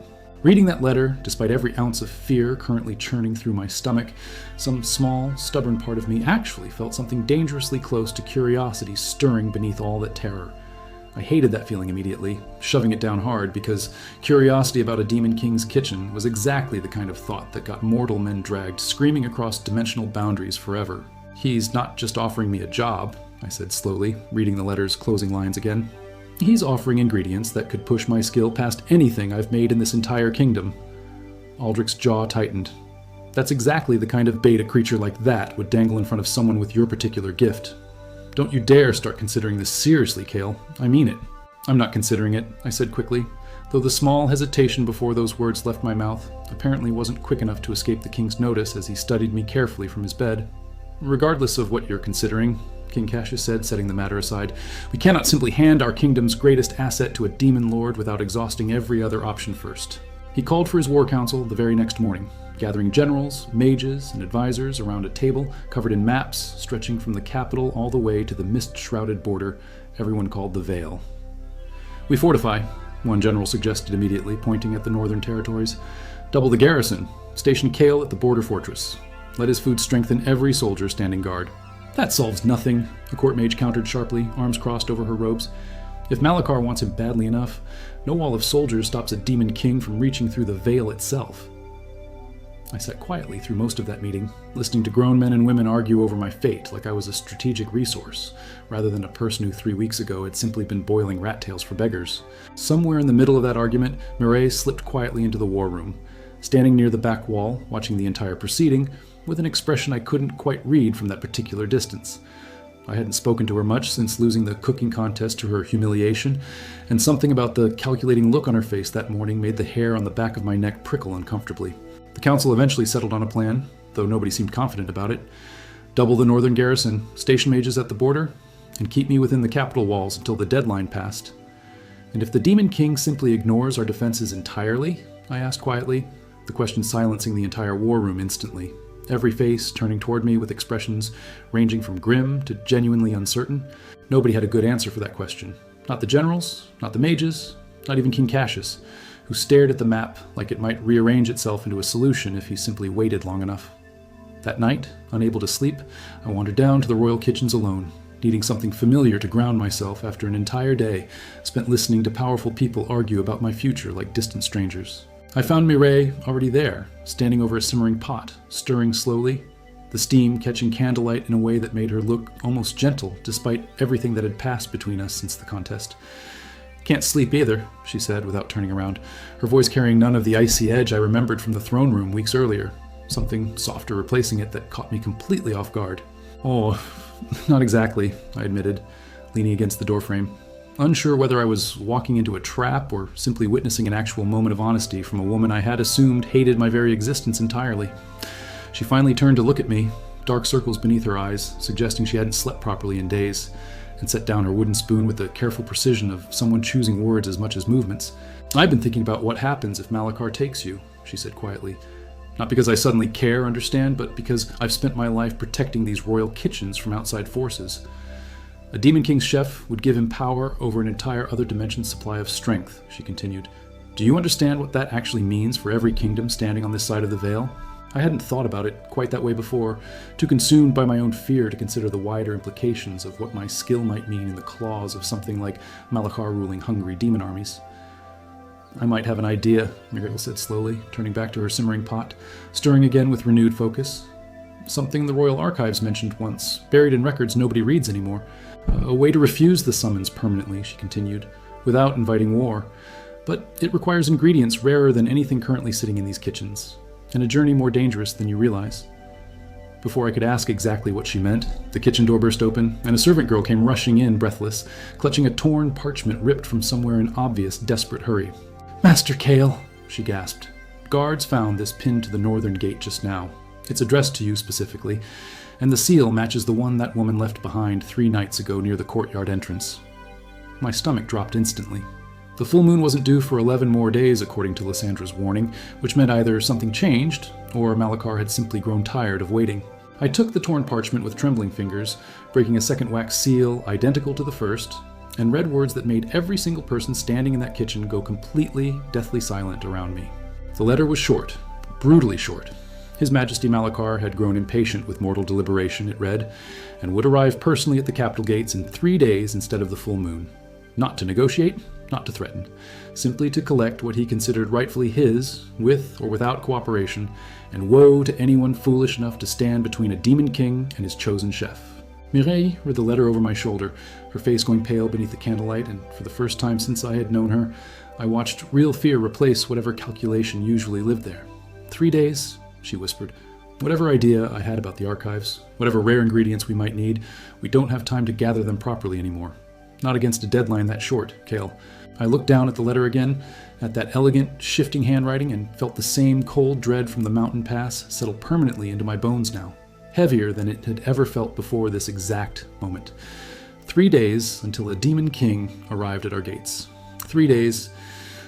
Reading that letter, despite every ounce of fear currently churning through my stomach, some small, stubborn part of me actually felt something dangerously close to curiosity stirring beneath all that terror. I hated that feeling immediately, shoving it down hard, because curiosity about a demon king's kitchen was exactly the kind of thought that got mortal men dragged screaming across dimensional boundaries forever. "He's not just offering me a job," I said slowly, reading the letter's closing lines again. "He's offering ingredients that could push my skill past anything I've made in this entire kingdom." Aldrich's jaw tightened. "That's exactly the kind of bait a creature like that would dangle in front of someone with your particular gift. Don't you dare start considering this seriously, Kale. I mean it." "I'm not considering it," I said quickly, though the small hesitation before those words left my mouth apparently wasn't quick enough to escape the king's notice as he studied me carefully from his bed. "Regardless of what you're considering," King Cassius said, setting the matter aside, "we cannot simply hand our kingdom's greatest asset to a demon lord without exhausting every other option first." He called for his war council the very next morning, gathering generals, mages, and advisors around a table covered in maps stretching from the capital all the way to the mist-shrouded border everyone called the Vale. "We fortify," one general suggested immediately, pointing at the northern territories. "Double the garrison. Station Kale at the border fortress. Let his food strengthen every soldier standing guard." "That solves nothing," a court mage countered sharply, arms crossed over her robes. "If Malachar wants him badly enough, no wall of soldiers stops a demon king from reaching through the veil itself." I sat quietly through most of that meeting, listening to grown men and women argue over my fate like I was a strategic resource, rather than a person who 3 weeks ago had simply been boiling rat tails for beggars. Somewhere in the middle of that argument, Mireille slipped quietly into the war room, standing near the back wall, watching the entire proceeding, with an expression I couldn't quite read from that particular distance. I hadn't spoken to her much since losing the cooking contest to her humiliation, and something about the calculating look on her face that morning made the hair on the back of my neck prickle uncomfortably. The council eventually settled on a plan, though nobody seemed confident about it. Double the northern garrison, station mages at the border, and keep me within the capital walls until the deadline passed. "And if the Demon King simply ignores our defenses entirely?" I asked quietly, the question silencing the entire war room instantly, every face turning toward me with expressions ranging from grim to genuinely uncertain. Nobody had a good answer for that question. Not the generals, not the mages, not even King Cassius, who stared at the map like it might rearrange itself into a solution if he simply waited long enough. That night, unable to sleep, I wandered down to the royal kitchens alone, needing something familiar to ground myself after an entire day spent listening to powerful people argue about my future like distant strangers. I found Mireille already there, standing over a simmering pot, stirring slowly, the steam catching candlelight in a way that made her look almost gentle despite everything that had passed between us since the contest. "Can't sleep either," she said without turning around, her voice carrying none of the icy edge I remembered from the throne room weeks earlier. something softer replacing it that caught me completely off guard. "Oh, not exactly," I admitted, leaning against the doorframe, unsure whether I was walking into a trap or simply witnessing an actual moment of honesty from a woman I had assumed hated my very existence entirely. She finally turned to look at me, dark circles beneath her eyes, suggesting she hadn't slept properly in days, and set down her wooden spoon with the careful precision of someone choosing words as much as movements. "I've been thinking about what happens if Malachar takes you," she said quietly. "Not because I suddenly care, understand, but because I've spent my life protecting these royal kitchens from outside forces. A Demon King's chef would give him power over an entire other dimension's supply of strength," she continued. "Do you understand what that actually means for every kingdom standing on this side of the Veil?" I hadn't thought about it quite that way before, too consumed by my own fear to consider the wider implications of what my skill might mean in the claws of something like Malachar ruling hungry demon armies. "I might have an idea," Muriel said slowly, turning back to her simmering pot, stirring again with renewed focus. "Something the Royal Archives mentioned once, buried in records nobody reads anymore. A way to refuse the summons permanently," she continued, "without inviting war. But it requires ingredients rarer than anything currently sitting in these kitchens, and a journey more dangerous than you realize." Before I could ask exactly what she meant, the kitchen door burst open, and a servant girl came rushing in, breathless, clutching a torn parchment ripped from somewhere in obvious, desperate hurry. "Master Kale," she gasped. "Guards found this pinned to the northern gate just now. It's addressed to you specifically, and the seal matches the one that woman left behind 3 nights ago near the courtyard entrance." My stomach dropped instantly. The full moon wasn't due for 11 more days, according to Lyssandra's warning, which meant either something changed, or Malachar had simply grown tired of waiting. I took the torn parchment with trembling fingers, breaking a second wax seal identical to the first, and read words that made every single person standing in that kitchen go completely, deathly silent around me. The letter was short, brutally short. His Majesty Malachar had grown impatient with mortal deliberation, it read, and would arrive personally at the capital gates in 3 days instead of the full moon. Not to negotiate, not to threaten, simply to collect what he considered rightfully his, with or without cooperation, and woe to anyone foolish enough to stand between a demon king and his chosen chef. Mireille read the letter over my shoulder, her face going pale beneath the candlelight, and for the first time since I had known her, I watched real fear replace whatever calculation usually lived there. 3 days, she whispered. "Whatever idea I had about the archives, whatever rare ingredients we might need, we don't have time to gather them properly anymore. Not against a deadline that short, Kale." I looked down at the letter again, at that elegant, shifting handwriting, and felt the same cold dread from the mountain pass settle permanently into my bones now, heavier than it had ever felt before this exact moment. 3 days until a demon king arrived at our gates. 3 days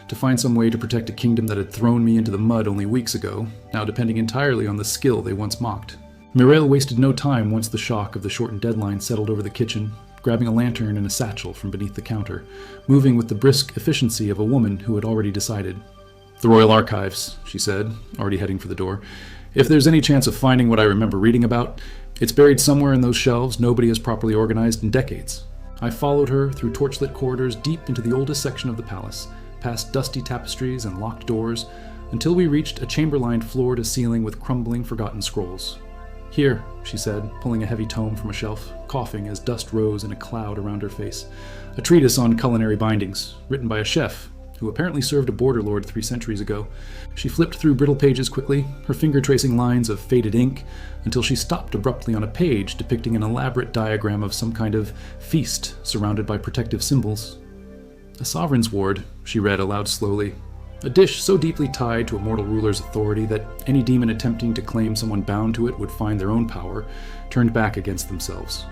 to find some way to protect a kingdom that had thrown me into the mud only weeks ago, now depending entirely on the skill they once mocked. Mireille wasted no time once the shock of the shortened deadline settled over the kitchen, grabbing a lantern and a satchel from beneath the counter, moving with the brisk efficiency of a woman who had already decided. "The Royal Archives," she said, already heading for the door. "If there's any chance of finding what I remember reading about, it's buried somewhere in those shelves nobody has properly organized in decades." I followed her through torchlit corridors deep into the oldest section of the palace, past dusty tapestries and locked doors, until we reached a chamber-lined floor to ceiling with crumbling, forgotten scrolls. "Here," she said, pulling a heavy tome from a shelf, coughing as dust rose in a cloud around her face. "A treatise on culinary bindings, written by a chef, who apparently served a border lord 3 centuries ago." She flipped through brittle pages quickly, her finger tracing lines of faded ink, until she stopped abruptly on a page depicting an elaborate diagram of some kind of feast surrounded by protective symbols. "A sovereign's ward," she read aloud slowly. "A dish so deeply tied to a mortal ruler's authority that any demon attempting to claim someone bound to it would find their own power turned back against themselves."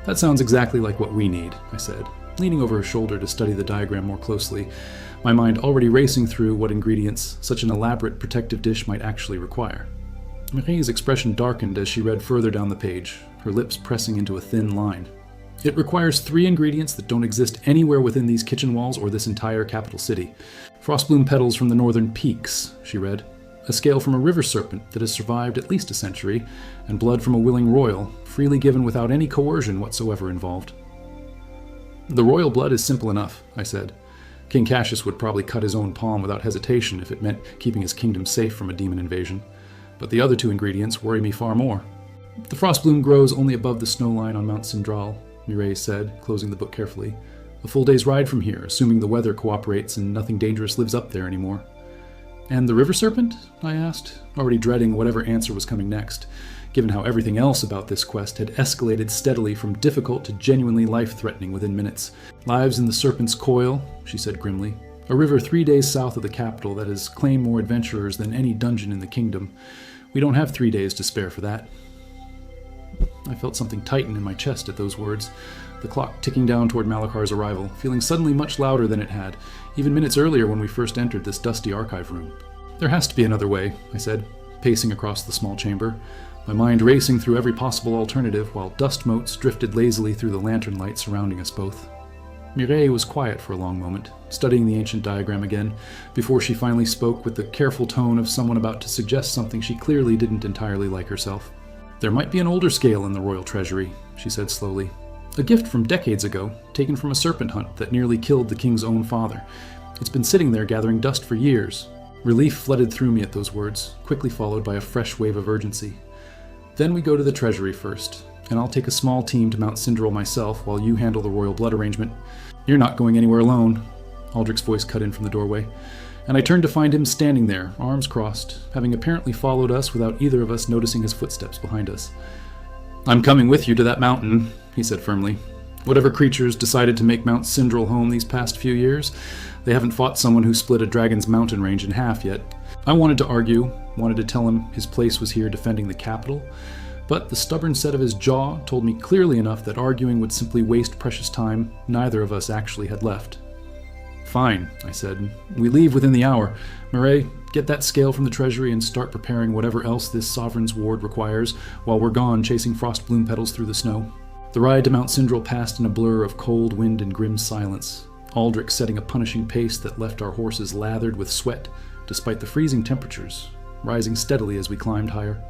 "That sounds exactly like what we need," I said, leaning over her shoulder to study the diagram more closely, my mind already racing through what ingredients such an elaborate protective dish might actually require. Marie's expression darkened as she read further down the page, her lips pressing into a thin line. "It requires 3 ingredients that don't exist anywhere within these kitchen walls or this entire capital city. Frostbloom petals from the northern peaks," she read. "A scale from a river serpent that has survived at least a century, and blood from a willing royal, freely given without any coercion whatsoever involved." "The royal blood is simple enough," I said. "King Cassius would probably cut his own palm without hesitation if it meant keeping his kingdom safe from a demon invasion. But the other 2 ingredients worry me far more." "The frostbloom grows only above the snow line on Mount Sindral," Mireille said, closing the book carefully. "A full day's ride from here, assuming the weather cooperates and nothing dangerous lives up there anymore." And the river serpent? I asked, already dreading whatever answer was coming next, given how everything else about this quest had escalated steadily from difficult to genuinely life-threatening within minutes. Lives in the serpent's coil, she said grimly. A river 3 days south of the capital that has claimed more adventurers than any dungeon in the kingdom. We don't have 3 days to spare for that. I felt something tighten in my chest at those words, the clock ticking down toward Malakar's arrival, feeling suddenly much louder than it had, even minutes earlier when we first entered this dusty archive room. There has to be another way, I said, pacing across the small chamber, my mind racing through every possible alternative while dust motes drifted lazily through the lantern light surrounding us both. Mireille was quiet for a long moment, studying the ancient diagram again, before she finally spoke with the careful tone of someone about to suggest something she clearly didn't entirely like herself. There might be an older scale in the royal treasury, she said slowly. A gift from decades ago, taken from a serpent hunt that nearly killed the king's own father. It's been sitting there gathering dust for years. Relief flooded through me at those words, quickly followed by a fresh wave of urgency. Then we go to the treasury first, and I'll take a small team to Mount Sindral myself while you handle the royal blood arrangement. You're not going anywhere alone, Aldrich's voice cut in from the doorway, and I turned to find him standing there, arms crossed, having apparently followed us without either of us noticing his footsteps behind us. I'm coming with you to that mountain, he said firmly. Whatever creatures decided to make Mount Sindral home these past few years, they haven't fought someone who split a dragon's mountain range in half yet. I wanted to argue, wanted to tell him his place was here defending the capital, but the stubborn set of his jaw told me clearly enough that arguing would simply waste precious time neither of us actually had left. Fine, I said. We leave within the hour. Mireille, get that scale from the treasury and start preparing whatever else this sovereign's ward requires while we're gone chasing frost bloom petals through the snow. The ride to Mount Sindral passed in a blur of cold wind and grim silence, Aldrich setting a punishing pace that left our horses lathered with sweat, despite the freezing temperatures, rising steadily as we climbed higher.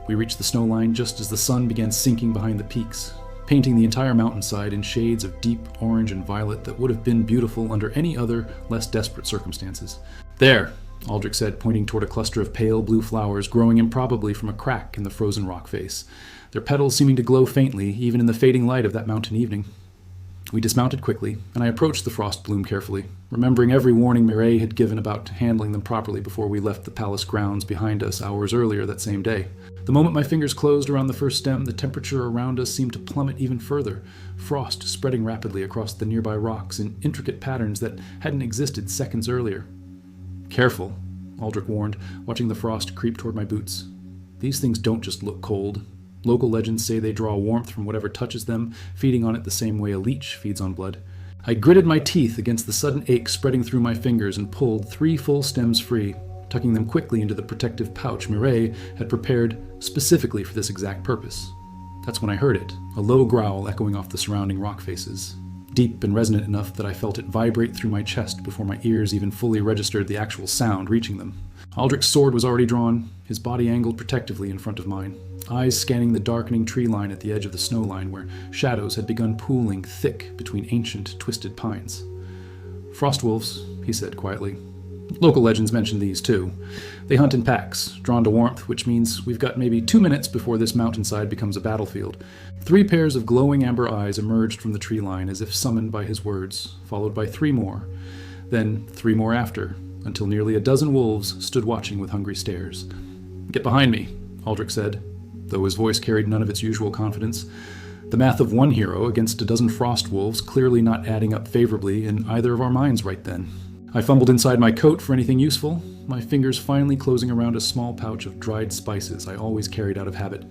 We reached the snow line just as the sun began sinking behind the peaks, painting the entire mountainside in shades of deep orange and violet that would have been beautiful under any other, less desperate circumstances. There, Aldrich said, pointing toward a cluster of pale blue flowers growing improbably from a crack in the frozen rock face, their petals seeming to glow faintly even in the fading light of that mountain evening. We dismounted quickly, and I approached the frost bloom carefully, remembering every warning Mireille had given about handling them properly before we left the palace grounds behind us hours earlier that same day. The moment my fingers closed around the first stem, the temperature around us seemed to plummet even further, frost spreading rapidly across the nearby rocks in intricate patterns that hadn't existed seconds earlier. Careful, Aldrich warned, watching the frost creep toward my boots. These things don't just look cold. Local legends say they draw warmth from whatever touches them, feeding on it the same way a leech feeds on blood. I gritted my teeth against the sudden ache spreading through my fingers and pulled 3 full stems free, tucking them quickly into the protective pouch Mireille had prepared specifically for this exact purpose. That's when I heard it, a low growl echoing off the surrounding rock faces, deep and resonant enough that I felt it vibrate through my chest before my ears even fully registered the actual sound reaching them. Aldrich's sword was already drawn, his body angled protectively in front of mine, eyes scanning the darkening tree line at the edge of the snow line where shadows had begun pooling thick between ancient, twisted pines. Frostwolves, he said quietly. Local legends mention these too. They hunt in packs, drawn to warmth, which means we've got maybe 2 minutes before this mountainside becomes a battlefield. 3 pairs of glowing amber eyes emerged from the tree line as if summoned by his words, followed by 3 more, then 3 more after, until nearly a dozen wolves stood watching with hungry stares. Get behind me, Aldrich said, though his voice carried none of its usual confidence. The math of 1 hero against a dozen frost wolves clearly not adding up favorably in either of our minds right then. I fumbled inside my coat for anything useful, my fingers finally closing around a small pouch of dried spices I always carried out of habit,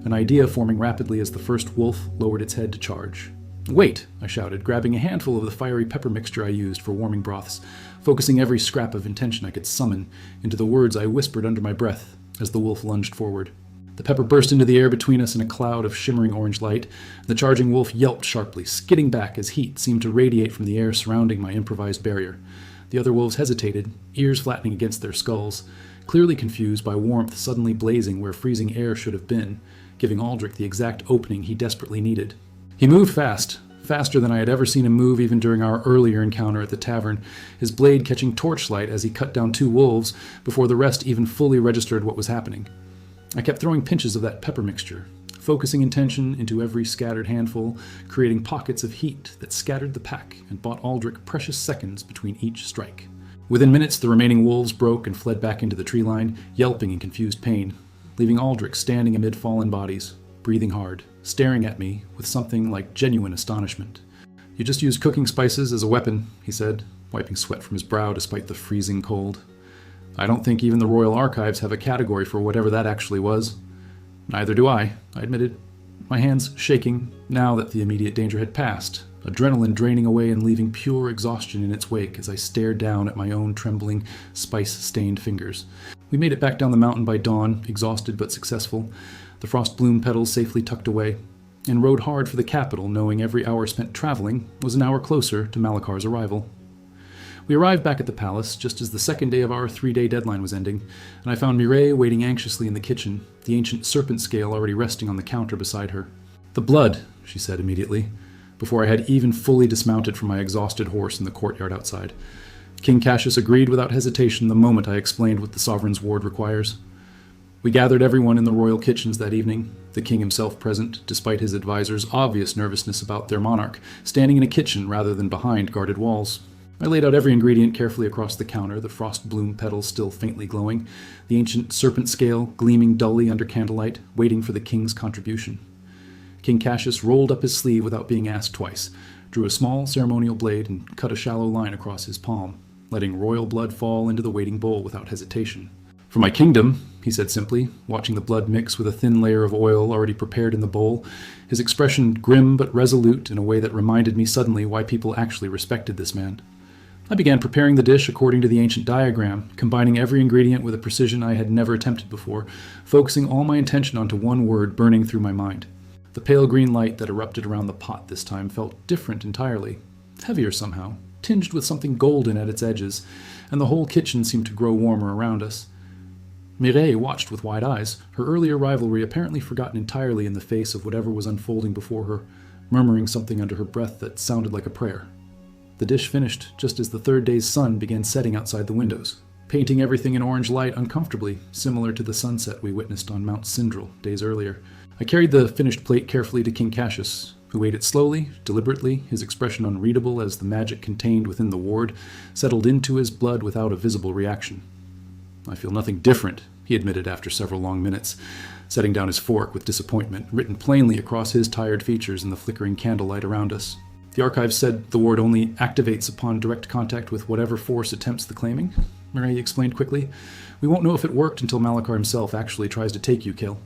an idea forming rapidly as the first wolf lowered its head to charge. Wait, I shouted, grabbing a handful of the fiery pepper mixture I used for warming broths, focusing every scrap of intention I could summon into the words I whispered under my breath as the wolf lunged forward. The pepper burst into the air between us in a cloud of shimmering orange light. The charging wolf yelped sharply, skidding back as heat seemed to radiate from the air surrounding my improvised barrier. The other wolves hesitated, ears flattening against their skulls, clearly confused by warmth suddenly blazing where freezing air should have been, giving Aldrich the exact opening he desperately needed. He moved fast, faster than I had ever seen him move even during our earlier encounter at the tavern, his blade catching torchlight as he cut down 2 wolves before the rest even fully registered what was happening. I kept throwing pinches of that pepper mixture, focusing intention into every scattered handful, creating pockets of heat that scattered the pack and bought Aldrich precious seconds between each strike. Within minutes, the remaining wolves broke and fled back into the tree line, yelping in confused pain, leaving Aldrich standing amid fallen bodies, breathing hard, staring at me with something like genuine astonishment. "You just used cooking spices as a weapon," he said, wiping sweat from his brow despite the freezing cold. "I don't think even the Royal Archives have a category for whatever that actually was." "Neither do I admitted, my hands shaking now that the immediate danger had passed, adrenaline draining away and leaving pure exhaustion in its wake as I stared down at my own trembling, spice-stained fingers. We made it back down the mountain by dawn, exhausted but successful, the frost bloom petals safely tucked away, and rode hard for the capital, knowing every hour spent traveling was an hour closer to Malakar's arrival. We arrived back at the palace just as the second day of our 3-day deadline was ending, and I found Mireille waiting anxiously in the kitchen, the ancient serpent scale already resting on the counter beside her. "The blood," she said immediately, before I had even fully dismounted from my exhausted horse in the courtyard outside. King Cassius agreed without hesitation the moment I explained what the sovereign's ward requires. We gathered everyone in the royal kitchens that evening, the king himself present, despite his advisors' obvious nervousness about their monarch, standing in a kitchen rather than behind guarded walls. I laid out every ingredient carefully across the counter, the frost bloom petals still faintly glowing, the ancient serpent scale gleaming dully under candlelight, waiting for the king's contribution. King Cassius rolled up his sleeve without being asked twice, drew a small ceremonial blade and cut a shallow line across his palm, letting royal blood fall into the waiting bowl without hesitation. "For my kingdom," he said simply, watching the blood mix with a thin layer of oil already prepared in the bowl, his expression grim but resolute in a way that reminded me suddenly why people actually respected this man. I began preparing the dish according to the ancient diagram, combining every ingredient with a precision I had never attempted before, focusing all my attention onto one word burning through my mind. The pale green light that erupted around the pot this time felt different entirely, heavier somehow, tinged with something golden at its edges, and the whole kitchen seemed to grow warmer around us. Mireille watched with wide eyes, her earlier rivalry apparently forgotten entirely in the face of whatever was unfolding before her, murmuring something under her breath that sounded like a prayer. The dish finished just as the third day's sun began setting outside the windows, painting everything in orange light uncomfortably, similar to the sunset we witnessed on Mount Sindril days earlier. I carried the finished plate carefully to King Cassius, who ate it slowly, deliberately, his expression unreadable as the magic contained within the ward settled into his blood without a visible reaction. "I feel nothing different," he admitted after several long minutes, setting down his fork with disappointment, written plainly across his tired features in the flickering candlelight around us. "The archives said the ward only activates upon direct contact with whatever force attempts the claiming," Mireille explained quickly. "We won't know if it worked until Malakar himself actually tries to take you, Kill."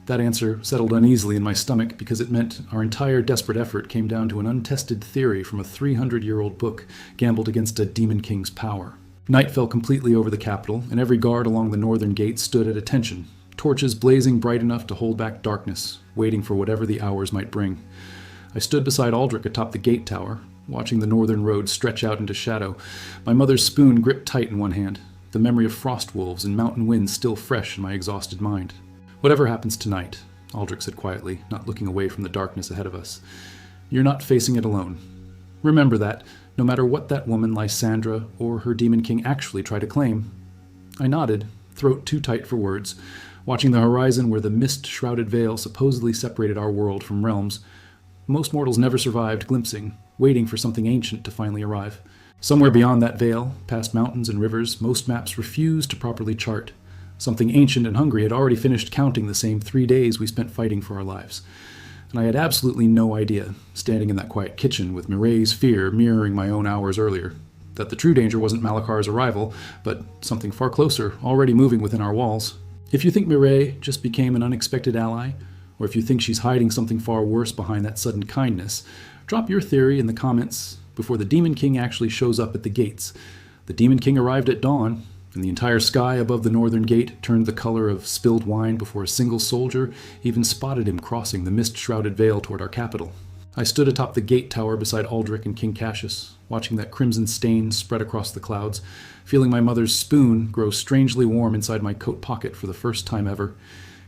That answer settled uneasily in my stomach because it meant our entire desperate effort came down to an untested theory from a 300-year-old book gambled against a demon king's power. Night fell completely over the capital, and every guard along the northern gate stood at attention, torches blazing bright enough to hold back darkness, waiting for whatever the hours might bring. I stood beside Aldrich atop the gate tower, watching the northern road stretch out into shadow, my mother's spoon gripped tight in one hand, the memory of frost wolves and mountain winds still fresh in my exhausted mind. "Whatever happens tonight," Aldrich said quietly, not looking away from the darkness ahead of us, "you're not facing it alone. Remember that, no matter what that woman Lysandra or her demon king actually try to claim." I nodded, throat too tight for words, watching the horizon where the mist-shrouded veil supposedly separated our world from realms most mortals never survived glimpsing, waiting for something ancient to finally arrive. Somewhere beyond that veil, past mountains and rivers, most maps refused to properly chart. Something ancient and hungry had already finished counting the same 3 days we spent fighting for our lives. And I had absolutely no idea, standing in that quiet kitchen with Mireille's fear mirroring my own hours earlier, that the true danger wasn't Malakar's arrival, but something far closer, already moving within our walls. If you think Mireille just became an unexpected ally, or if you think she's hiding something far worse behind that sudden kindness, drop your theory in the comments before the Demon King actually shows up at the gates. The Demon King arrived at dawn, and the entire sky above the northern gate turned the color of spilled wine before a single soldier even spotted him crossing the mist-shrouded veil toward our capital. I stood atop the gate tower beside Aldrich and King Cassius, watching that crimson stain spread across the clouds, feeling my mother's spoon grow strangely warm inside my coat pocket for the first time ever.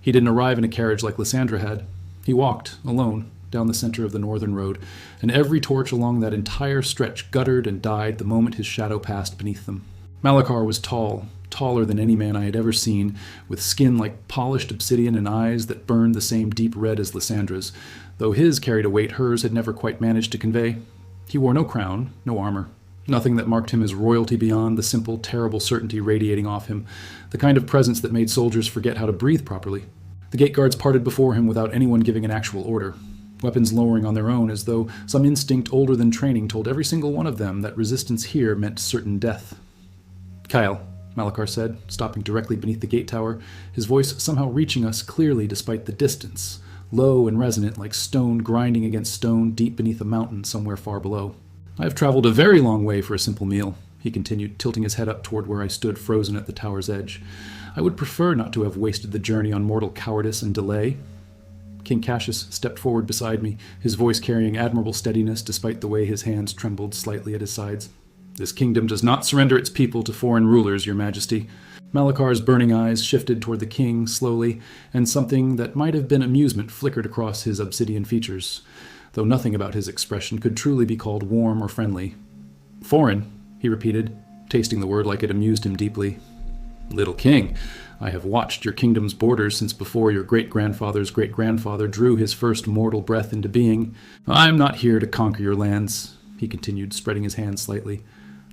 He didn't arrive in a carriage like Lysandra had. He walked, alone, down the center of the northern road, and every torch along that entire stretch guttered and died the moment his shadow passed beneath them. Malakar was tall, taller than any man I had ever seen, with skin like polished obsidian and eyes that burned the same deep red as Lysandra's, though his carried a weight hers had never quite managed to convey. He wore no crown, no armor. Nothing that marked him as royalty beyond the simple, terrible certainty radiating off him, the kind of presence that made soldiers forget how to breathe properly. The gate guards parted before him without anyone giving an actual order, weapons lowering on their own as though some instinct older than training told every single one of them that resistance here meant certain death. "Kyle," Malachar said, stopping directly beneath the gate tower, his voice somehow reaching us clearly despite the distance, low and resonant like stone grinding against stone deep beneath a mountain somewhere far below. "I have traveled a very long way for a simple meal," he continued, tilting his head up toward where I stood frozen at the tower's edge. "I would prefer not to have wasted the journey on mortal cowardice and delay." King Cassius stepped forward beside me, his voice carrying admirable steadiness despite the way his hands trembled slightly at his sides. "This kingdom does not surrender its people to foreign rulers, Your Majesty." Malachar's burning eyes shifted toward the king slowly, and something that might have been amusement flickered across his obsidian features, though nothing about his expression could truly be called warm or friendly. "Foreign," he repeated, tasting the word like it amused him deeply. "Little king, I have watched your kingdom's borders since before your great-grandfather's great-grandfather drew his first mortal breath into being. I am not here to conquer your lands," he continued, spreading his hands slightly.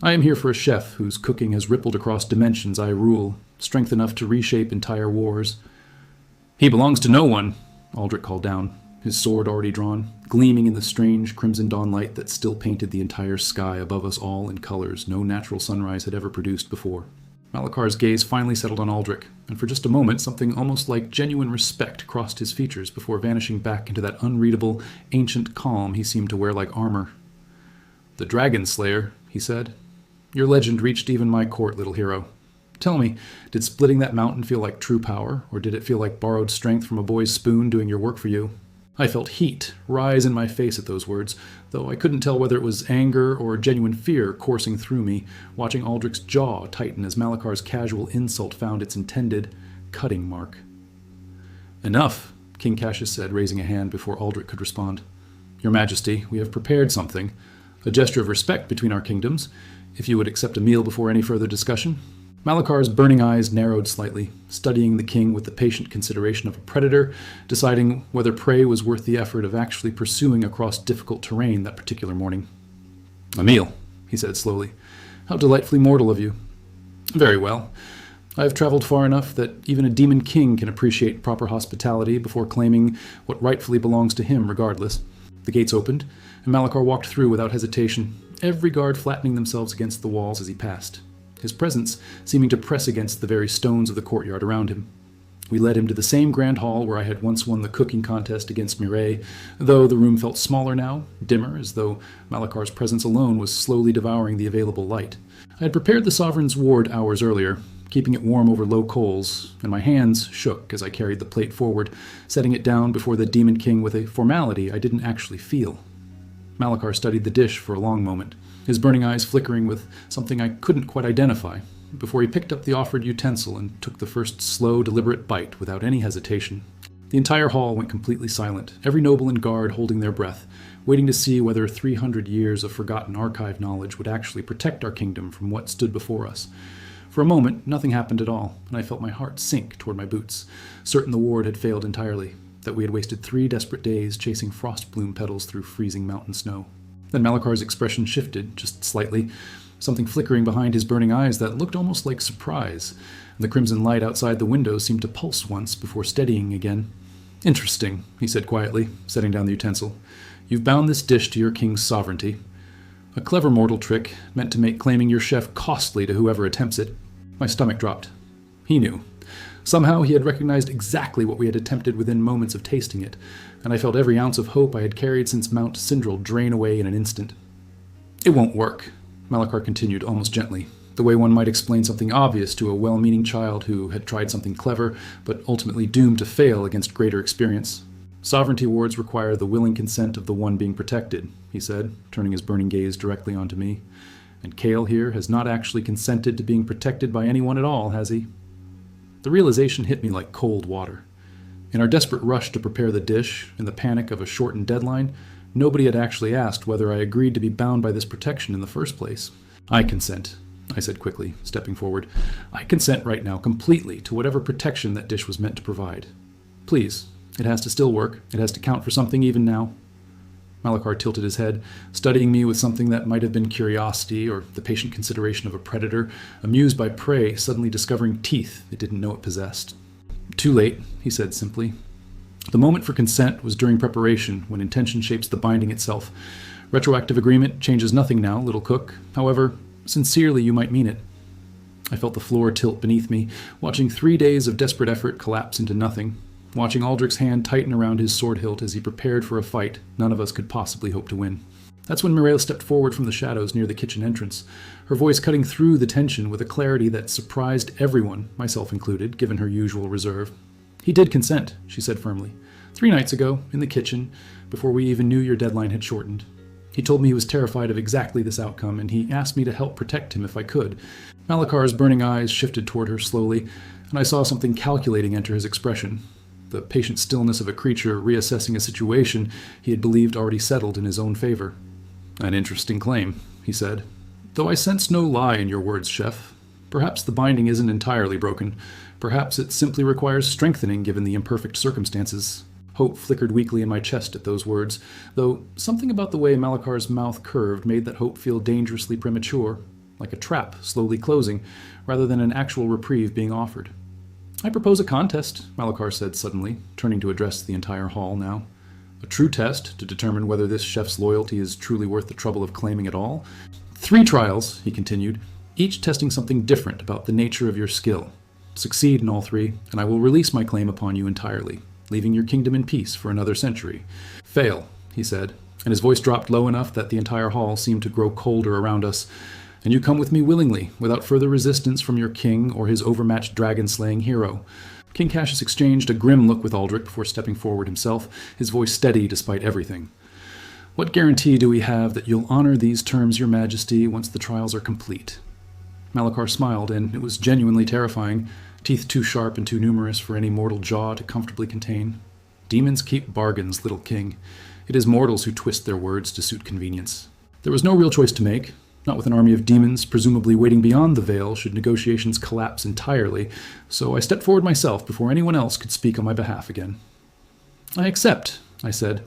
"I am here for a chef whose cooking has rippled across dimensions I rule, strength enough to reshape entire wars." "He belongs to no one," Aldrich called down, his sword already drawn, gleaming in the strange crimson dawn light that still painted the entire sky above us all in colors no natural sunrise had ever produced before. Malachar's gaze finally settled on Aldrich, and for just a moment something almost like genuine respect crossed his features before vanishing back into that unreadable, ancient calm he seemed to wear like armor. "The Dragon Slayer," he said. "Your legend reached even my court, little hero. Tell me, did splitting that mountain feel like true power, or did it feel like borrowed strength from a boy's spoon doing your work for you?" I felt heat rise in my face at those words, though I couldn't tell whether it was anger or genuine fear coursing through me, watching Aldrich's jaw tighten as Malachar's casual insult found its intended cutting mark. "Enough," King Cassius said, raising a hand before Aldrich could respond. "Your Majesty, we have prepared something, a gesture of respect between our kingdoms, if you would accept a meal before any further discussion." Malachar's burning eyes narrowed slightly, studying the king with the patient consideration of a predator, deciding whether prey was worth the effort of actually pursuing across difficult terrain that particular morning. "A meal," he said slowly. "How delightfully mortal of you. Very well. I have traveled far enough that even a demon king can appreciate proper hospitality before claiming what rightfully belongs to him regardless." The gates opened, and Malachar walked through without hesitation, every guard flattening themselves against the walls as he passed, his presence seeming to press against the very stones of the courtyard around him. We led him to the same grand hall where I had once won the cooking contest against Mireille, though the room felt smaller now, dimmer, as though Malachar's presence alone was slowly devouring the available light. I had prepared the sovereign's ward hours earlier, keeping it warm over low coals, and my hands shook as I carried the plate forward, setting it down before the demon king with a formality I didn't actually feel. Malachar studied the dish for a long moment, his burning eyes flickering with something I couldn't quite identify, before he picked up the offered utensil and took the first slow, deliberate bite without any hesitation. The entire hall went completely silent, every noble and guard holding their breath, waiting to see whether 300 years of forgotten archive knowledge would actually protect our kingdom from what stood before us. For a moment, nothing happened at all, and I felt my heart sink toward my boots, certain the ward had failed entirely, that we had wasted 3 desperate days chasing frost bloom petals through freezing mountain snow. Then Malachar's expression shifted, just slightly, something flickering behind his burning eyes that looked almost like surprise. The crimson light outside the window seemed to pulse once before steadying again. "Interesting," he said quietly, setting down the utensil. "You've bound this dish to your king's sovereignty. A clever mortal trick, meant to make claiming your chef costly to whoever attempts it." My stomach dropped. He knew. Somehow he had recognized exactly what we had attempted within moments of tasting it, and I felt every ounce of hope I had carried since Mount Sindral drain away in an instant. "It won't work," Malachar continued almost gently, the way one might explain something obvious to a well-meaning child who had tried something clever, but ultimately doomed to fail against greater experience. "Sovereignty wards require the willing consent of the one being protected," he said, turning his burning gaze directly onto me. "And Kale here has not actually consented to being protected by anyone at all, has he?" The realization hit me like cold water. In our desperate rush to prepare the dish, in the panic of a shortened deadline, nobody had actually asked whether I agreed to be bound by this protection in the first place. "I consent," I said quickly, stepping forward. "I consent right now completely to whatever protection that dish was meant to provide. Please, it has to still work. It has to count for something even now." Malachar tilted his head, studying me with something that might have been curiosity or the patient consideration of a predator, amused by prey suddenly discovering teeth it didn't know it possessed. Too late, he said simply. The moment for consent was during preparation, when intention shapes the binding itself. Retroactive agreement changes nothing now, little cook. However, sincerely you might mean it. I felt the floor tilt beneath me, watching 3 days of desperate effort collapse into nothing, watching Aldrich's hand tighten around his sword hilt as he prepared for a fight none of us could possibly hope to win. That's when Mireille stepped forward from the shadows near the kitchen entrance, her voice cutting through the tension with a clarity that surprised everyone, myself included, given her usual reserve. He did consent, she said firmly. 3 nights ago, in the kitchen, before we even knew your deadline had shortened. He told me he was terrified of exactly this outcome, and he asked me to help protect him if I could. Malachar's burning eyes shifted toward her slowly, and I saw something calculating enter his expression, the patient stillness of a creature reassessing a situation he had believed already settled in his own favor. An interesting claim, he said. Though I sense no lie in your words, Chef. Perhaps the binding isn't entirely broken. Perhaps it simply requires strengthening given the imperfect circumstances. Hope flickered weakly in my chest at those words, though something about the way Malachar's mouth curved made that hope feel dangerously premature, like a trap slowly closing, rather than an actual reprieve being offered. I propose a contest, Malachar said suddenly, turning to address the entire hall now. A true test to determine whether this chef's loyalty is truly worth the trouble of claiming at all. 3 trials, he continued, each testing something different about the nature of your skill. Succeed in all 3, and I will release my claim upon you entirely, leaving your kingdom in peace for another century. Fail, he said, and his voice dropped low enough that the entire hall seemed to grow colder around us. And you come with me willingly, without further resistance from your king or his overmatched dragon-slaying hero. King Cassius exchanged a grim look with Aldrich before stepping forward himself, his voice steady despite everything. What guarantee do we have that you'll honor these terms, your majesty, once the trials are complete? Malachar smiled, and it was genuinely terrifying, teeth too sharp and too numerous for any mortal jaw to comfortably contain. Demons keep bargains, little king. It is mortals who twist their words to suit convenience. There was no real choice to make, not with an army of demons presumably waiting beyond the veil should negotiations collapse entirely, so I stepped forward myself before anyone else could speak on my behalf again. I accept, I said,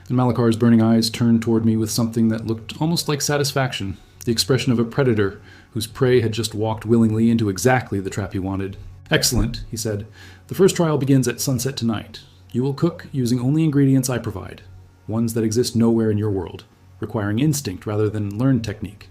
and Malachar's burning eyes turned toward me with something that looked almost like satisfaction, the expression of a predator whose prey had just walked willingly into exactly the trap he wanted. Excellent, he said. The first trial begins at sunset tonight. You will cook using only ingredients I provide, ones that exist nowhere in your world, requiring instinct rather than learned technique.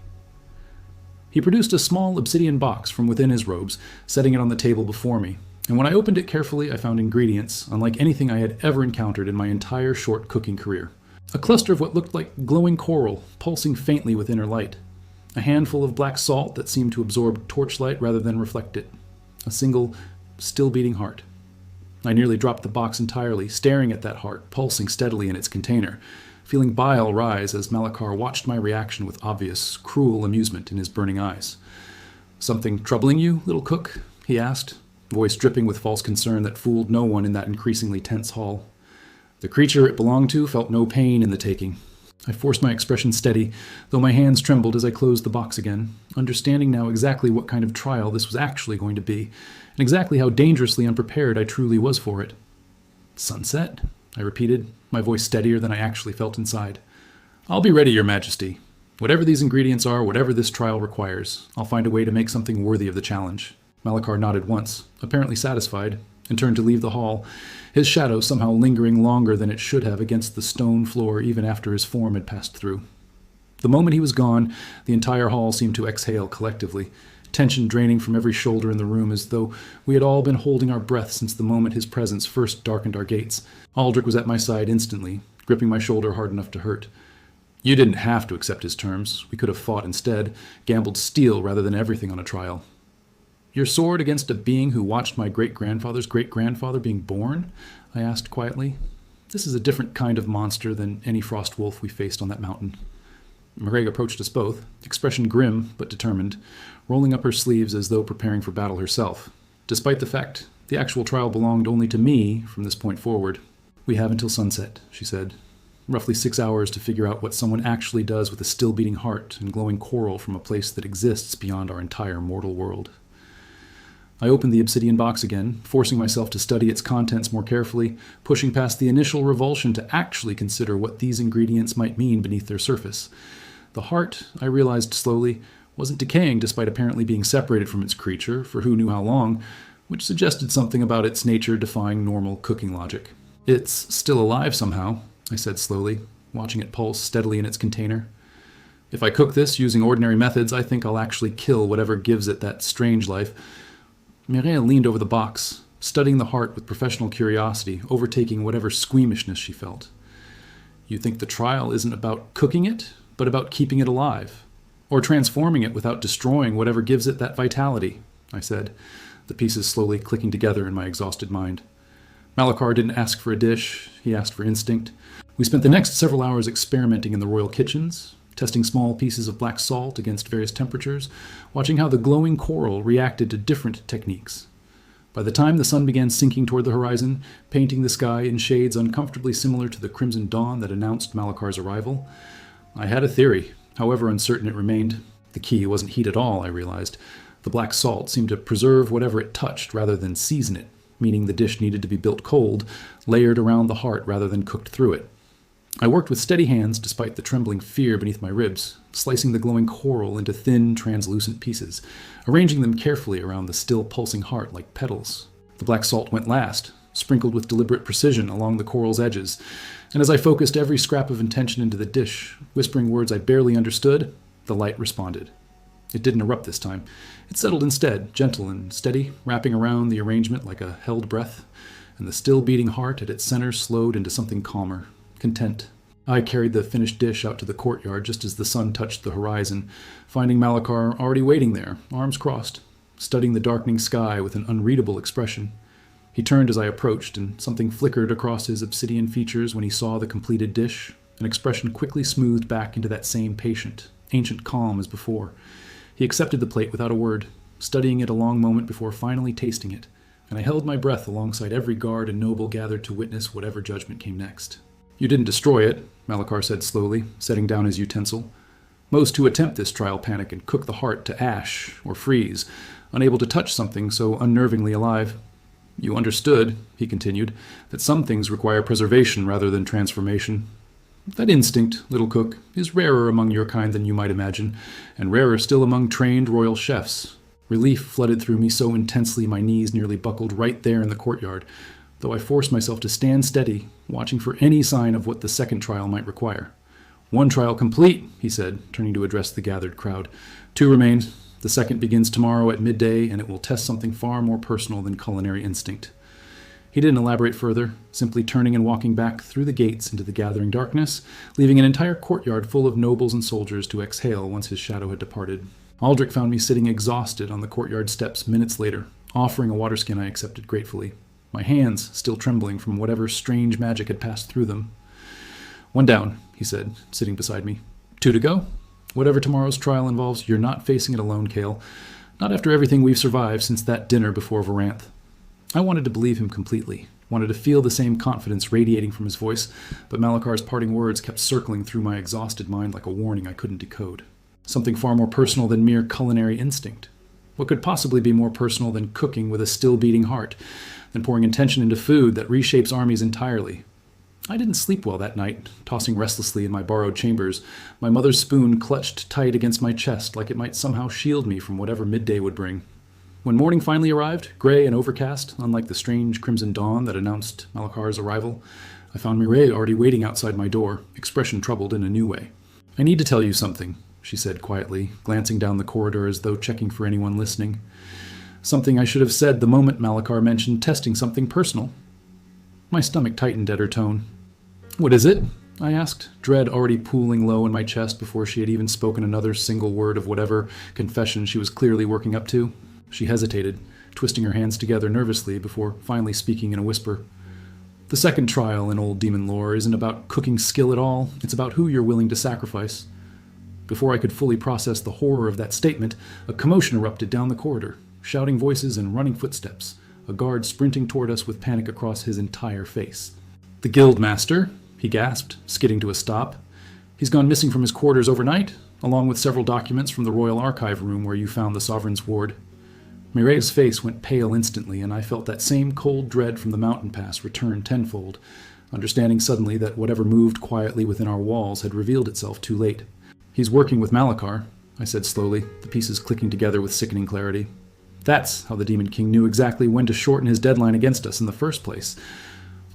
He produced a small obsidian box from within his robes, setting it on the table before me, and when I opened it carefully, I found ingredients unlike anything I had ever encountered in my entire short cooking career. A cluster of what looked like glowing coral, pulsing faintly with inner light. A handful of black salt that seemed to absorb torchlight rather than reflect it. A single, still-beating heart. I nearly dropped the box entirely, staring at that heart, pulsing steadily in its container, feeling bile rise as Malachar watched my reaction with obvious, cruel amusement in his burning eyes. Something troubling you, little cook? He asked, voice dripping with false concern that fooled no one in that increasingly tense hall. The creature it belonged to felt no pain in the taking. I forced my expression steady, though my hands trembled as I closed the box again, understanding now exactly what kind of trial this was actually going to be, and exactly how dangerously unprepared I truly was for it. Sunset? I repeated, my voice steadier than I actually felt inside. I'll be ready, your majesty. Whatever these ingredients are, whatever this trial requires, I'll find a way to make something worthy of the challenge. Malachar nodded once, apparently satisfied, and turned to leave the hall, his shadow somehow lingering longer than it should have against the stone floor even after his form had passed through. The moment he was gone, the entire hall seemed to exhale collectively, tension draining from every shoulder in the room as though we had all been holding our breath since the moment his presence first darkened our gates. Aldrich was at my side instantly, gripping my shoulder hard enough to hurt. You didn't have to accept his terms. We could have fought instead, gambled steel rather than everything on a trial. Your sword against a being who watched my great-grandfather's great-grandfather being born? I asked quietly. This is a different kind of monster than any frost wolf we faced on that mountain. Mareg approached us both, expression grim but determined, rolling up her sleeves as though preparing for battle herself. Despite the fact the actual trial belonged only to me from this point forward. We have until sunset, she said. Roughly 6 hours to figure out what someone actually does with a still-beating heart and glowing coral from a place that exists beyond our entire mortal world. I opened the obsidian box again, forcing myself to study its contents more carefully, pushing past the initial revulsion to actually consider what these ingredients might mean beneath their surface. The heart, I realized slowly, wasn't decaying despite apparently being separated from its creature for who knew how long, which suggested something about its nature defying normal cooking logic. It's still alive somehow, I said slowly, watching it pulse steadily in its container. If I cook this using ordinary methods, I think I'll actually kill whatever gives it that strange life. Mireille leaned over the box, studying the heart with professional curiosity, overtaking whatever squeamishness she felt. You think the trial isn't about cooking it, but about keeping it alive, or transforming it without destroying whatever gives it that vitality, I said, the pieces slowly clicking together in my exhausted mind. Malachar didn't ask for a dish, he asked for instinct. We spent the next several hours experimenting in the royal kitchens, testing small pieces of black salt against various temperatures, watching how the glowing coral reacted to different techniques. By the time the sun began sinking toward the horizon, painting the sky in shades uncomfortably similar to the crimson dawn that announced Malachar's arrival, I had a theory, however uncertain it remained. The key wasn't heat at all, I realized. The black salt seemed to preserve whatever it touched rather than season it, meaning the dish needed to be built cold, layered around the heart rather than cooked through it. I worked with steady hands despite the trembling fear beneath my ribs, slicing the glowing coral into thin, translucent pieces, arranging them carefully around the still pulsing heart like petals. The black salt went last, sprinkled with deliberate precision along the coral's edges, and as I focused every scrap of intention into the dish, whispering words I barely understood, the light responded. It didn't erupt this time. It settled instead, gentle and steady, wrapping around the arrangement like a held breath, and the still beating heart at its center slowed into something calmer, content. I carried the finished dish out to the courtyard just as the sun touched the horizon, finding Malachar already waiting there, arms crossed, studying the darkening sky with an unreadable expression. He turned as I approached, and something flickered across his obsidian features when he saw the completed dish, an expression quickly smoothed back into that same patient, ancient calm as before. He accepted the plate without a word, studying it a long moment before finally tasting it, and I held my breath alongside every guard and noble gathered to witness whatever judgment came next. You didn't destroy it, Malachar said slowly, setting down his utensil. Most who attempt this trial panic and cook the heart to ash or freeze, unable to touch something so unnervingly alive. You understood, he continued, that some things require preservation rather than transformation. That instinct, little cook, is rarer among your kind than you might imagine, and rarer still among trained royal chefs. Relief flooded through me so intensely my knees nearly buckled right there in the courtyard, though I forced myself to stand steady, watching for any sign of what the second trial might require. One trial complete, he said, turning to address the gathered crowd. 2 remain. The second begins tomorrow at midday, and it will test something far more personal than culinary instinct. He didn't elaborate further, simply turning and walking back through the gates into the gathering darkness, leaving an entire courtyard full of nobles and soldiers to exhale once his shadow had departed. Aldrich found me sitting exhausted on the courtyard steps minutes later, offering a water skin I accepted gratefully, my hands still trembling from whatever strange magic had passed through them. 1 down, he said, sitting beside me. 2 to go. Whatever tomorrow's trial involves, you're not facing it alone, Kale. Not after everything we've survived since that dinner before Varanth. I wanted to believe him completely, wanted to feel the same confidence radiating from his voice, but Malachar's parting words kept circling through my exhausted mind like a warning I couldn't decode. Something far more personal than mere culinary instinct. What could possibly be more personal than cooking with a still-beating heart, than pouring intention into food that reshapes armies entirely? I didn't sleep well that night, tossing restlessly in my borrowed chambers, my mother's spoon clutched tight against my chest like it might somehow shield me from whatever midday would bring. When morning finally arrived, gray and overcast, unlike the strange crimson dawn that announced Malachar's arrival, I found Mireille already waiting outside my door, expression troubled in a new way. I need to tell you something, she said quietly, glancing down the corridor as though checking for anyone listening. Something I should have said the moment Malachar mentioned testing something personal. My stomach tightened at her tone. What is it? I asked, dread already pooling low in my chest before she had even spoken another single word of whatever confession she was clearly working up to. She hesitated, twisting her hands together nervously before finally speaking in a whisper. The second trial in old demon lore isn't about cooking skill at all, it's about who you're willing to sacrifice. Before I could fully process the horror of that statement, a commotion erupted down the corridor, shouting voices and running footsteps, a guard sprinting toward us with panic across his entire face. The guild master, he gasped, skidding to a stop. He's gone missing from his quarters overnight, along with several documents from the Royal Archive room where you found the Sovereign's ward. Mireille's face went pale instantly, and I felt that same cold dread from the mountain pass return tenfold, understanding suddenly that whatever moved quietly within our walls had revealed itself too late. "He's working with Malachar," I said slowly, the pieces clicking together with sickening clarity. That's how the Demon King knew exactly when to shorten his deadline against us in the first place.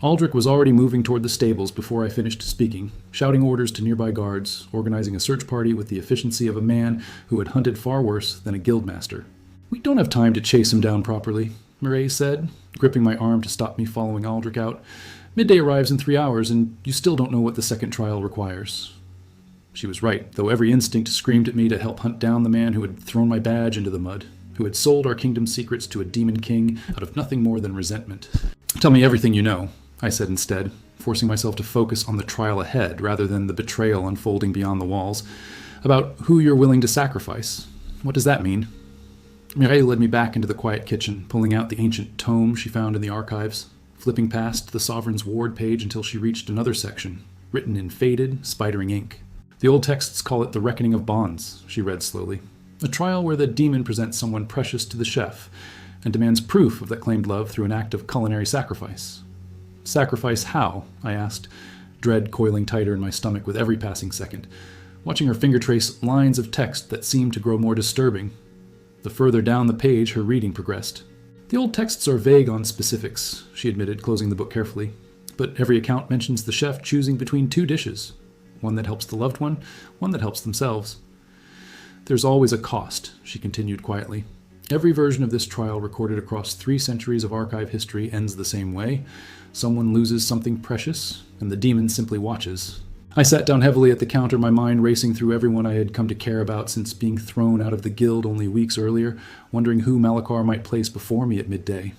Aldrich was already moving toward the stables before I finished speaking, shouting orders to nearby guards, organizing a search party with the efficiency of a man who had hunted far worse than a guildmaster. "We don't have time to chase him down properly," Mireille said, gripping my arm to stop me following Aldrich out. "Midday arrives in 3 hours, and you still don't know what the second trial requires." She was right, though every instinct screamed at me to help hunt down the man who had thrown my badge into the mud, who had sold our kingdom's secrets to a demon king out of nothing more than resentment. "Tell me everything you know," I said instead, forcing myself to focus on the trial ahead rather than the betrayal unfolding beyond the walls. "About who you're willing to sacrifice. What does that mean?" Mireille led me back into the quiet kitchen, pulling out the ancient tome she found in the archives, flipping past the Sovereign's Ward page until she reached another section, written in faded, spidering ink. "The old texts call it the Reckoning of Bonds," she read slowly. "A trial where the demon presents someone precious to the chef and demands proof of that claimed love through an act of culinary sacrifice." "Sacrifice how?" I asked, dread coiling tighter in my stomach with every passing second, watching her finger trace lines of text that seemed to grow more disturbing. The further down the page her reading progressed. "The old texts are vague on specifics," she admitted, closing the book carefully. "But every account mentions the chef choosing between 2 dishes, one that helps the loved one that helps themselves. There's always a cost," she continued quietly. "Every version of this trial recorded across 3 centuries of archive history ends the same way. Someone loses something precious, and the demon simply watches." I sat down heavily at the counter, my mind racing through everyone I had come to care about since being thrown out of the guild only weeks earlier, wondering who Malachar might place before me at midday.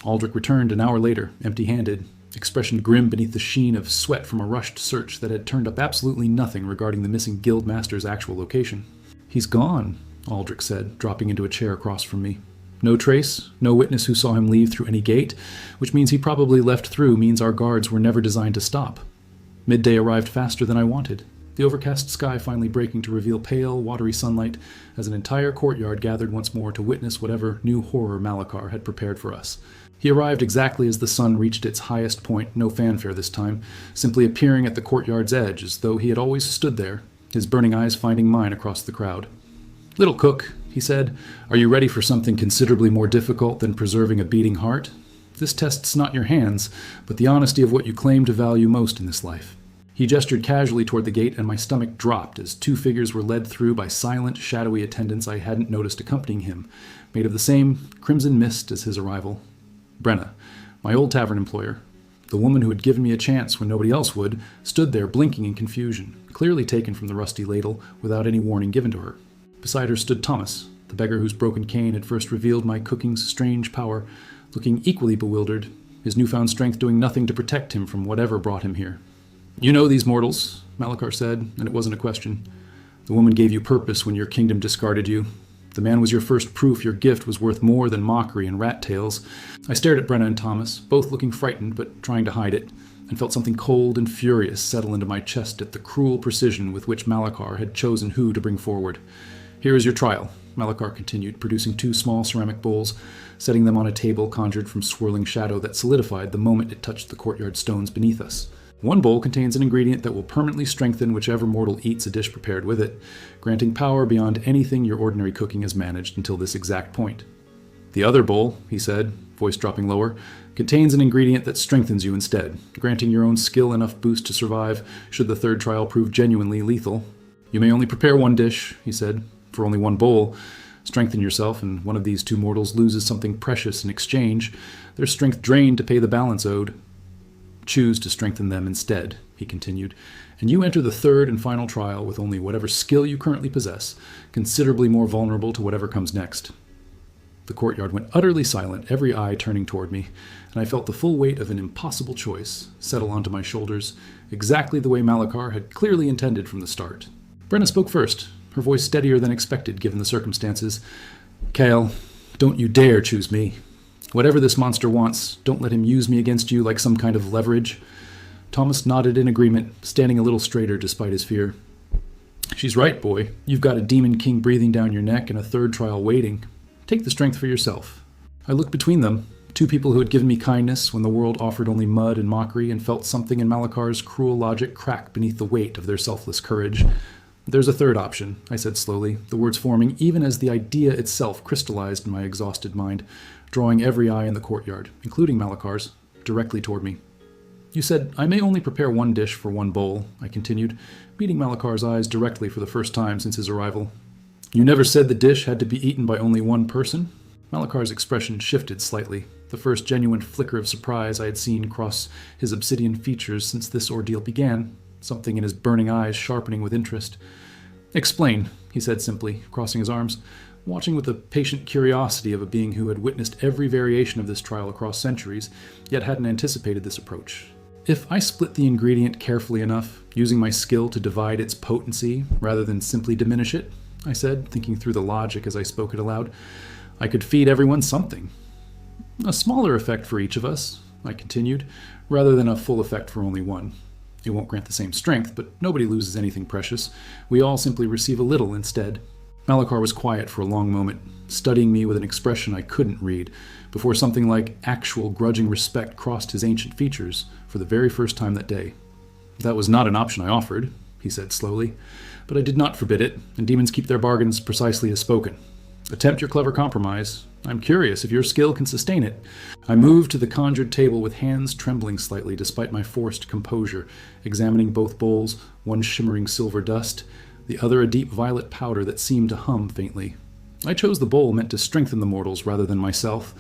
Aldrich returned an hour later, empty-handed, expression grim beneath the sheen of sweat from a rushed search that had turned up absolutely nothing regarding the missing guild master's actual location. "He's gone," Aldrich said, dropping into a chair across from me. "No trace, no witness who saw him leave through any gate, which means he probably left through means our guards were never designed to stop." Midday arrived faster than I wanted, the overcast sky finally breaking to reveal pale, watery sunlight as an entire courtyard gathered once more to witness whatever new horror Malachar had prepared for us. He arrived exactly as the sun reached its highest point, no fanfare this time, simply appearing at the courtyard's edge as though he had always stood there, his burning eyes finding mine across the crowd. "Little cook," he said, "are you ready for something considerably more difficult than preserving a beating heart? This tests not your hands, but the honesty of what you claim to value most in this life." He gestured casually toward the gate, and my stomach dropped as 2 figures were led through by silent, shadowy attendants I hadn't noticed accompanying him, made of the same crimson mist as his arrival. Brenna, my old tavern employer, the woman who had given me a chance when nobody else would, stood there blinking in confusion, clearly taken from the rusty ladle without any warning given to her. Beside her stood Thomas, the beggar whose broken cane had first revealed my cooking's strange power, looking equally bewildered, his newfound strength doing nothing to protect him from whatever brought him here. "You know these mortals," Malachar said, and it wasn't a question. "The woman gave you purpose when your kingdom discarded you. The man was your first proof your gift was worth more than mockery and rat tails." I stared at Brenna and Thomas, both looking frightened but trying to hide it, and felt something cold and furious settle into my chest at the cruel precision with which Malachar had chosen who to bring forward. "Here is your trial," Malachar continued, producing 2 small ceramic bowls, setting them on a table conjured from swirling shadow that solidified the moment it touched the courtyard stones beneath us. "One bowl contains an ingredient that will permanently strengthen whichever mortal eats a dish prepared with it, granting power beyond anything your ordinary cooking has managed until this exact point. The other bowl," he said, voice dropping lower, "contains an ingredient that strengthens you instead, granting your own skill enough boost to survive should the third trial prove genuinely lethal. You may only prepare 1 dish," he said, "for only 1 bowl. Strengthen yourself, and one of these 2 mortals loses something precious in exchange, their strength drained to pay the balance owed. Choose to strengthen them instead," he continued, "and you enter the 3rd and final trial with only whatever skill you currently possess, considerably more vulnerable to whatever comes next." The courtyard went utterly silent, every eye turning toward me, and I felt the full weight of an impossible choice settle onto my shoulders, exactly the way Malachar had clearly intended from the start. Brenna spoke first, her voice steadier than expected given the circumstances. "Cale, don't you dare choose me. Whatever this monster wants, don't let him use me against you like some kind of leverage." Thomas nodded in agreement, standing a little straighter despite his fear. "She's right, boy. You've got a demon king breathing down your neck and a 3rd trial waiting. Take the strength for yourself. I looked between them, two people who had given me kindness when the world offered only mud and mockery, and felt something in Malakar's cruel logic crack beneath the weight of their selfless courage. There's a third option, I said slowly, the words forming even as the idea itself crystallized in my exhausted mind, drawing every eye in the courtyard, including Malakar's, directly toward me. You said, I may only prepare one dish for one bowl, I continued, meeting Malakar's eyes directly for the first time since his arrival. You never said the dish had to be eaten by only one person? Malakar's expression shifted slightly, the first genuine flicker of surprise I had seen cross his obsidian features since this ordeal began, something in his burning eyes sharpening with interest. Explain, he said simply, crossing his arms, watching with the patient curiosity of a being who had witnessed every variation of this trial across centuries, yet hadn't anticipated this approach. If I split the ingredient carefully enough, using my skill to divide its potency rather than simply diminish it, I said, thinking through the logic as I spoke it aloud, I could feed everyone something. A smaller effect for each of us, I continued, rather than a full effect for only one. It won't grant the same strength, but nobody loses anything precious. We all simply receive a little instead. Malakar was quiet for a long moment, studying me with an expression I couldn't read, before something like actual grudging respect crossed his ancient features for the very first time that day. That was not an option I offered, he said slowly, but I did not forbid it, and demons keep their bargains precisely as spoken. Attempt your clever compromise. I'm curious if your skill can sustain it. I moved to the conjured table with hands trembling slightly despite my forced composure, examining both bowls, one shimmering silver dust, the other a deep violet powder that seemed to hum faintly. I chose the bowl meant to strengthen the mortals rather than myself,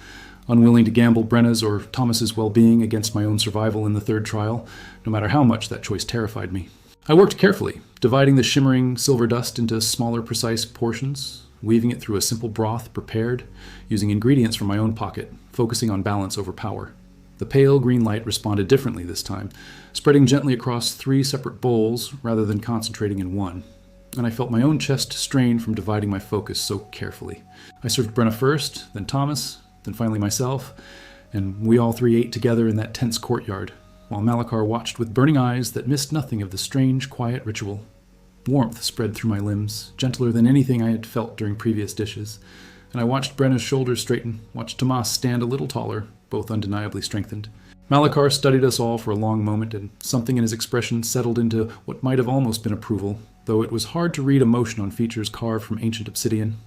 unwilling to gamble Brenna's or Thomas's well-being against my own survival in the third trial, no matter how much that choice terrified me. I worked carefully, dividing the shimmering silver dust into smaller, precise portions, weaving it through a simple broth prepared, using ingredients from my own pocket, focusing on balance over power. The pale green light responded differently this time, spreading gently across 3 separate bowls rather than concentrating in one, and I felt my own chest strain from dividing my focus so carefully. I served Brenna first, then Thomas, then finally myself, and we all 3 ate together in that tense courtyard, while Malakar watched with burning eyes that missed nothing of the strange, quiet ritual. Warmth spread through my limbs, gentler than anything I had felt during previous dishes, and I watched Brenna's shoulders straighten, watched Tomas stand a little taller, both undeniably strengthened. Malakar studied us all for a long moment, and something in his expression settled into what might have almost been approval, though it was hard to read emotion on features carved from ancient obsidian.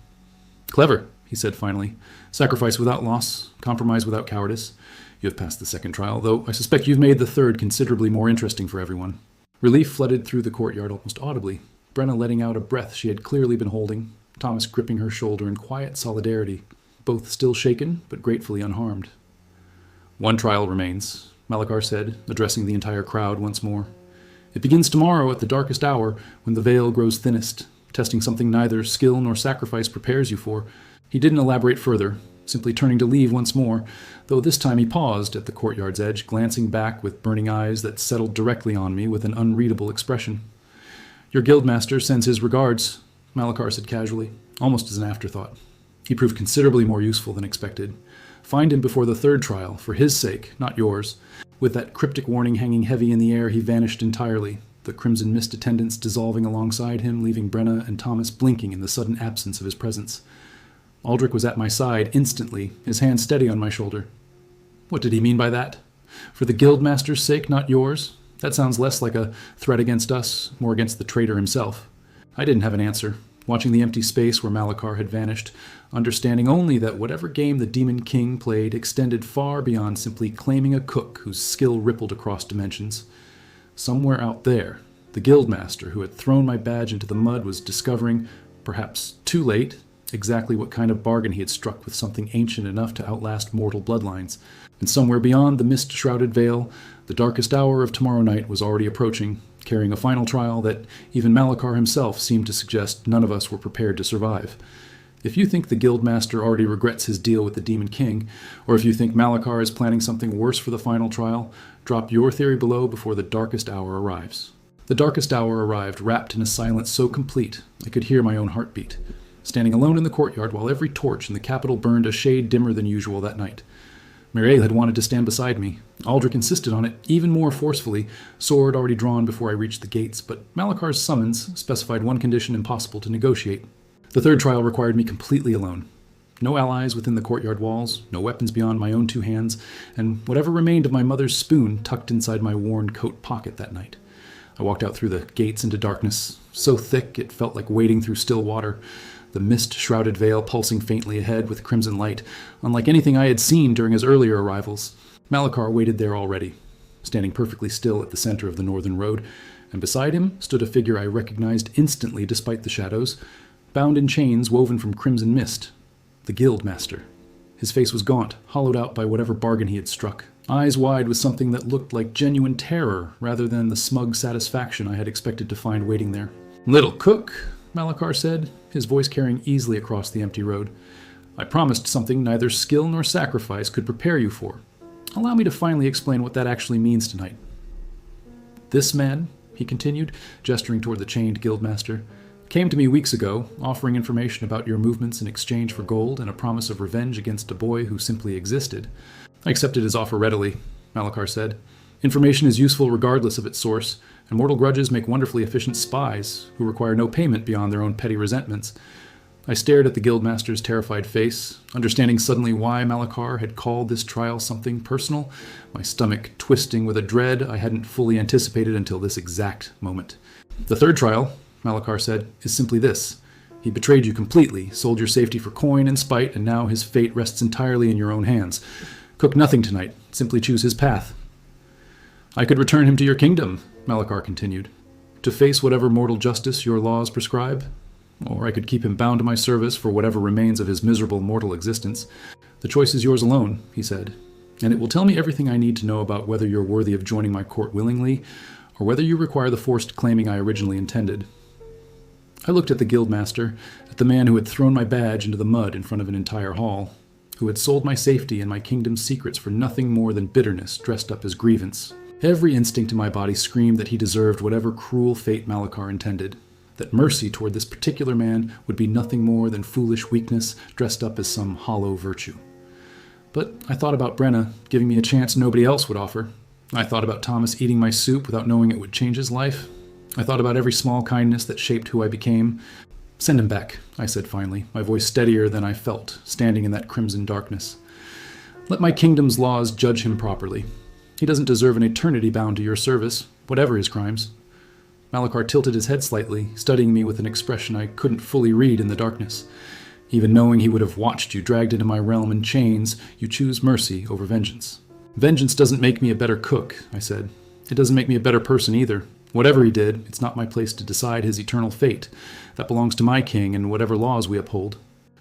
Clever, he said finally. Sacrifice without loss, compromise without cowardice. You have passed the second trial, though I suspect you've made the third considerably more interesting for everyone. Relief flooded through the courtyard almost audibly, Brenna letting out a breath she had clearly been holding, Thomas gripping her shoulder in quiet solidarity, both still shaken but gratefully unharmed. One trial remains, Malakar said, addressing the entire crowd once more. It begins tomorrow at the darkest hour, when the veil grows thinnest, testing something neither skill nor sacrifice prepares you for. He didn't elaborate further, simply turning to leave once more, though this time he paused at the courtyard's edge, glancing back with burning eyes that settled directly on me with an unreadable expression. Your guildmaster sends his regards, Malakar said casually, almost as an afterthought. He proved considerably more useful than expected. Find him before the third trial, for his sake, not yours. With that cryptic warning hanging heavy in the air, he vanished entirely, the crimson mist attendants dissolving alongside him, leaving Brenna and Thomas blinking in the sudden absence of his presence. Aldrich was at my side instantly, his hand steady on my shoulder. What did he mean by that? For the guildmaster's sake, not yours? That sounds less like a threat against us, more against the traitor himself. I didn't have an answer, watching the empty space where Malakar had vanished, understanding only that whatever game the Demon King played extended far beyond simply claiming a cook whose skill rippled across dimensions. Somewhere out there, the guildmaster who had thrown my badge into the mud was discovering, perhaps too late, exactly what kind of bargain he had struck with something ancient enough to outlast mortal bloodlines. And somewhere beyond the mist-shrouded veil, the darkest hour of tomorrow night was already approaching, carrying a final trial that even Malakar himself seemed to suggest none of us were prepared to survive. If you think the guildmaster already regrets his deal with the Demon King, or if you think Malakar is planning something worse for the final trial, drop your theory below before the darkest hour arrives. The darkest hour arrived, wrapped in a silence so complete I could hear my own heartbeat. Standing alone in the courtyard while every torch in the capital burned a shade dimmer than usual that night. Muriel had wanted to stand beside me. Aldrich insisted on it even more forcefully, sword already drawn before I reached the gates, but Malakar's summons specified one condition impossible to negotiate. The third trial required me completely alone. No allies within the courtyard walls, no weapons beyond my own 2 hands, and whatever remained of my mother's spoon tucked inside my worn coat pocket that night. I walked out through the gates into darkness, so thick it felt like wading through still water, the mist-shrouded veil pulsing faintly ahead with crimson light, unlike anything I had seen during his earlier arrivals. Malachar waited there already, standing perfectly still at the center of the northern road, and beside him stood a figure I recognized instantly despite the shadows, bound in chains woven from crimson mist. The guild master. His face was gaunt, hollowed out by whatever bargain he had struck, eyes wide with something that looked like genuine terror rather than the smug satisfaction I had expected to find waiting there. "Little cook," Malachar said, his voice carrying easily across the empty road. "I promised something neither skill nor sacrifice could prepare you for. Allow me to finally explain what that actually means tonight." "This man," he continued, gesturing toward the chained guildmaster, "came to me weeks ago, offering information about your movements in exchange for gold and a promise of revenge against a boy who simply existed. I accepted his offer readily," Malachar said. "Information is useful regardless of its source, and mortal grudges make wonderfully efficient spies who require no payment beyond their own petty resentments." I stared at the guildmaster's terrified face, understanding suddenly why Malachar had called this trial something personal, my stomach twisting with a dread I hadn't fully anticipated until this exact moment. "The third trial," Malachar said, "is simply this. He betrayed you completely, sold your safety for coin and spite, and now his fate rests entirely in your own hands. Cook nothing tonight. Simply choose his path." "I could return him to your kingdom," Malachar continued, "to face whatever mortal justice your laws prescribe. Or I could keep him bound to my service for whatever remains of his miserable mortal existence. The choice is yours alone," he said, "and it will tell me everything I need to know about whether you're worthy of joining my court willingly, or whether you require the forced claiming I originally intended." I looked at the guildmaster, at the man who had thrown my badge into the mud in front of an entire hall, who had sold my safety and my kingdom's secrets for nothing more than bitterness dressed up as grievance. Every instinct in my body screamed that he deserved whatever cruel fate Malachar intended, that mercy toward this particular man would be nothing more than foolish weakness dressed up as some hollow virtue. But I thought about Brenna giving me a chance nobody else would offer. I thought about Thomas eating my soup without knowing it would change his life. I thought about every small kindness that shaped who I became. "Send him back," I said finally, my voice steadier than I felt, standing in that crimson darkness. "Let my kingdom's laws judge him properly. He doesn't deserve an eternity bound to your service, whatever his crimes." Malachar tilted his head slightly, studying me with an expression I couldn't fully read in the darkness. "Even knowing he would have watched you dragged into my realm in chains, you choose mercy over vengeance." "Vengeance doesn't make me a better cook," I said. "It doesn't make me a better person either. Whatever he did, it's not my place to decide his eternal fate. That belongs to my king and whatever laws we uphold."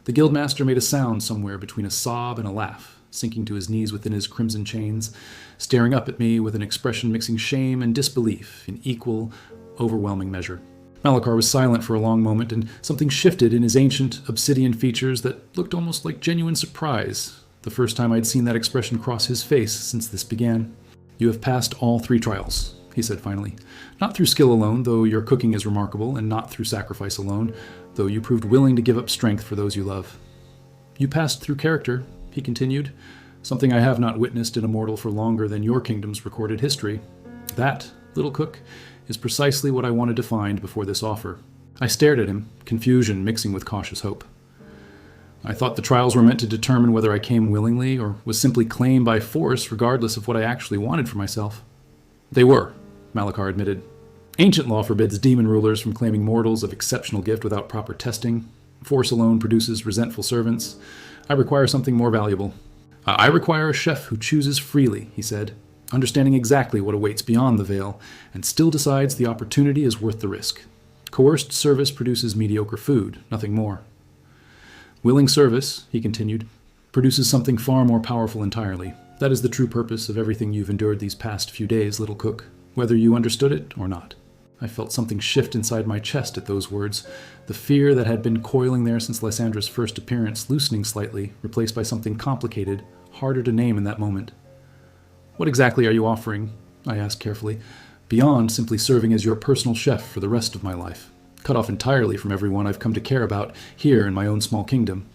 The guildmaster made a sound somewhere between a sob and a laugh, sinking to his knees within his crimson chains, staring up at me with an expression mixing shame and disbelief in equal, overwhelming measure. Malachar was silent for a long moment, and something shifted in his ancient, obsidian features that looked almost like genuine surprise, the first time I'd seen that expression cross his face since this began. "You have passed all 3 trials," he said finally. "Not through skill alone, though your cooking is remarkable, and not through sacrifice alone, though you proved willing to give up strength for those you love. You passed through character," he continued, "something I have not witnessed in a mortal for longer than your kingdom's recorded history. That, little cook, is precisely what I wanted to find before this offer." I stared at him, confusion mixing with cautious hope. "I thought the trials were meant to determine whether I came willingly or was simply claimed by force regardless of what I actually wanted for myself." "They were," Malachar admitted. "Ancient law forbids demon rulers from claiming mortals of exceptional gift without proper testing. Force alone produces resentful servants. I require something more valuable. I require a chef who chooses freely," he said, "understanding exactly what awaits beyond the veil, and still decides the opportunity is worth the risk. Coerced service produces mediocre food, nothing more. Willing service," he continued, "produces something far more powerful entirely. That is the true purpose of everything you've endured these past few days, little cook, whether you understood it or not." I felt something shift inside my chest at those words, the fear that had been coiling there since Lysandra's first appearance loosening slightly, replaced by something complicated, harder to name in that moment. "What exactly are you offering?" I asked carefully, "beyond simply serving as your personal chef for the rest of my life, cut off entirely from everyone I've come to care about here in my own small kingdom?"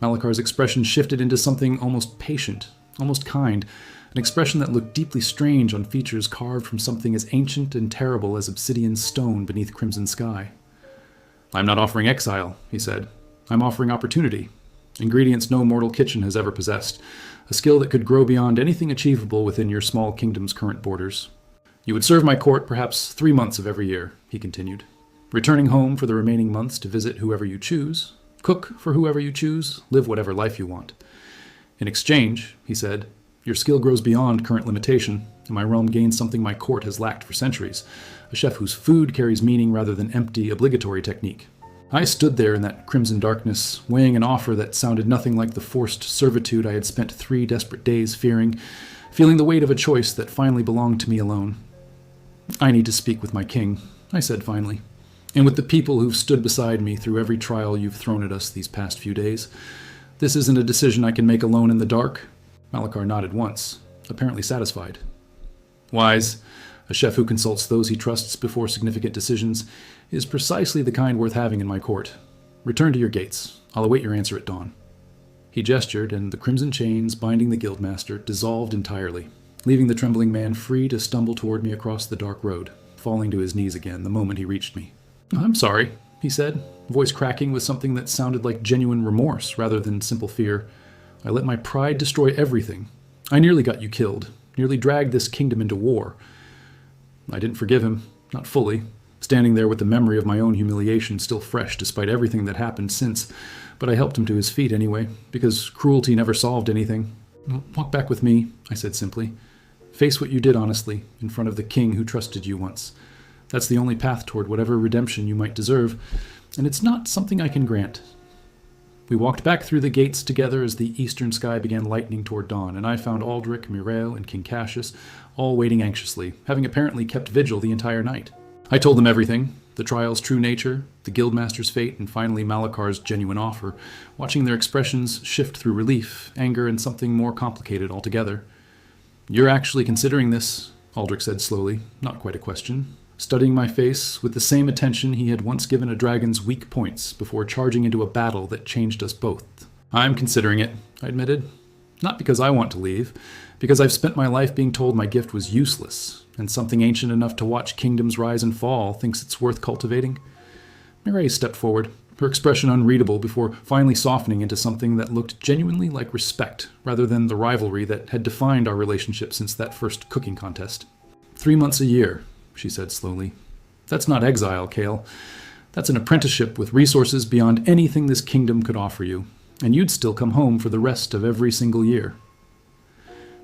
Malachar's expression shifted into something almost patient, almost kind, an expression that looked deeply strange on features carved from something as ancient and terrible as obsidian stone beneath crimson sky. "I'm not offering exile," he said. "I'm offering opportunity. Ingredients no mortal kitchen has ever possessed, a skill that could grow beyond anything achievable within your small kingdom's current borders. You would serve my court perhaps 3 months of every year, he continued, returning home for the remaining months to visit whoever you choose, cook for whoever you choose, live whatever life you want. In exchange, he said, your skill grows beyond current limitation, and my realm gains something my court has lacked for centuries, a chef whose food carries meaning rather than empty, obligatory technique. I stood there in that crimson darkness, weighing an offer that sounded nothing like the forced servitude I had spent 3 desperate days fearing, feeling the weight of a choice that finally belonged to me alone. I need to speak with my king, I said finally, and with the people who've stood beside me through every trial you've thrown at us these past few days. This isn't a decision I can make alone in the dark. Malachar nodded once, apparently satisfied. Wise, a chef who consults those he trusts before significant decisions, is precisely the kind worth having in my court. Return to your gates. I'll await your answer at dawn. He gestured, and the crimson chains binding the guildmaster dissolved entirely, leaving the trembling man free to stumble toward me across the dark road, falling to his knees again the moment he reached me. I'm sorry, he said, voice cracking with something that sounded like genuine remorse rather than simple fear. I let my pride destroy everything. I nearly got you killed, nearly dragged this kingdom into war. I didn't forgive him, not fully, standing there with the memory of my own humiliation still fresh despite everything that happened since, but I helped him to his feet anyway, because cruelty never solved anything. Walk back with me, I said simply. Face what you did honestly, in front of the king who trusted you once. That's the only path toward whatever redemption you might deserve, and it's not something I can grant. We walked back through the gates together as the eastern sky began lightening toward dawn, and I found Aldrich, Mirail, and King Cassius all waiting anxiously, having apparently kept vigil the entire night. I told them everything, the trial's true nature, the guildmaster's fate, and finally Malachar's genuine offer, watching their expressions shift through relief, anger, and something more complicated altogether. You're actually considering this, Aldrich said slowly, not quite a question, studying my face with the same attention he had once given a dragon's weak points before charging into a battle that changed us both. I'm considering it, I admitted. Not because I want to leave, because I've spent my life being told my gift was useless, and something ancient enough to watch kingdoms rise and fall thinks it's worth cultivating. Mireille stepped forward, her expression unreadable before finally softening into something that looked genuinely like respect, rather than the rivalry that had defined our relationship since that first cooking contest. 3 months a year, she said slowly. That's not exile, Cale. That's an apprenticeship with resources beyond anything this kingdom could offer you, and you'd still come home for the rest of every single year.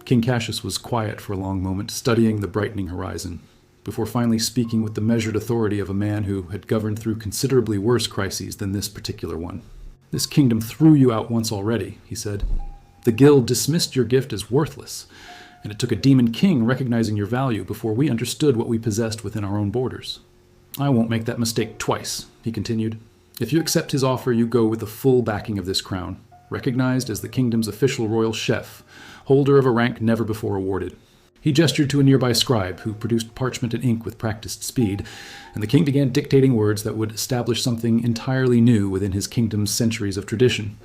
King Cassius was quiet for a long moment, studying the brightening horizon, before finally speaking with the measured authority of a man who had governed through considerably worse crises than this particular one. This kingdom threw you out once already, he said. The guild dismissed your gift as worthless, and it took a demon king recognizing your value before we understood what we possessed within our own borders. I won't make that mistake twice, he continued. If you accept his offer, you go with the full backing of this crown, recognized as the kingdom's official royal chef, holder of a rank never before awarded. He gestured to a nearby scribe who produced parchment and ink with practiced speed, and the king began dictating words that would establish something entirely new within his kingdom's centuries of tradition.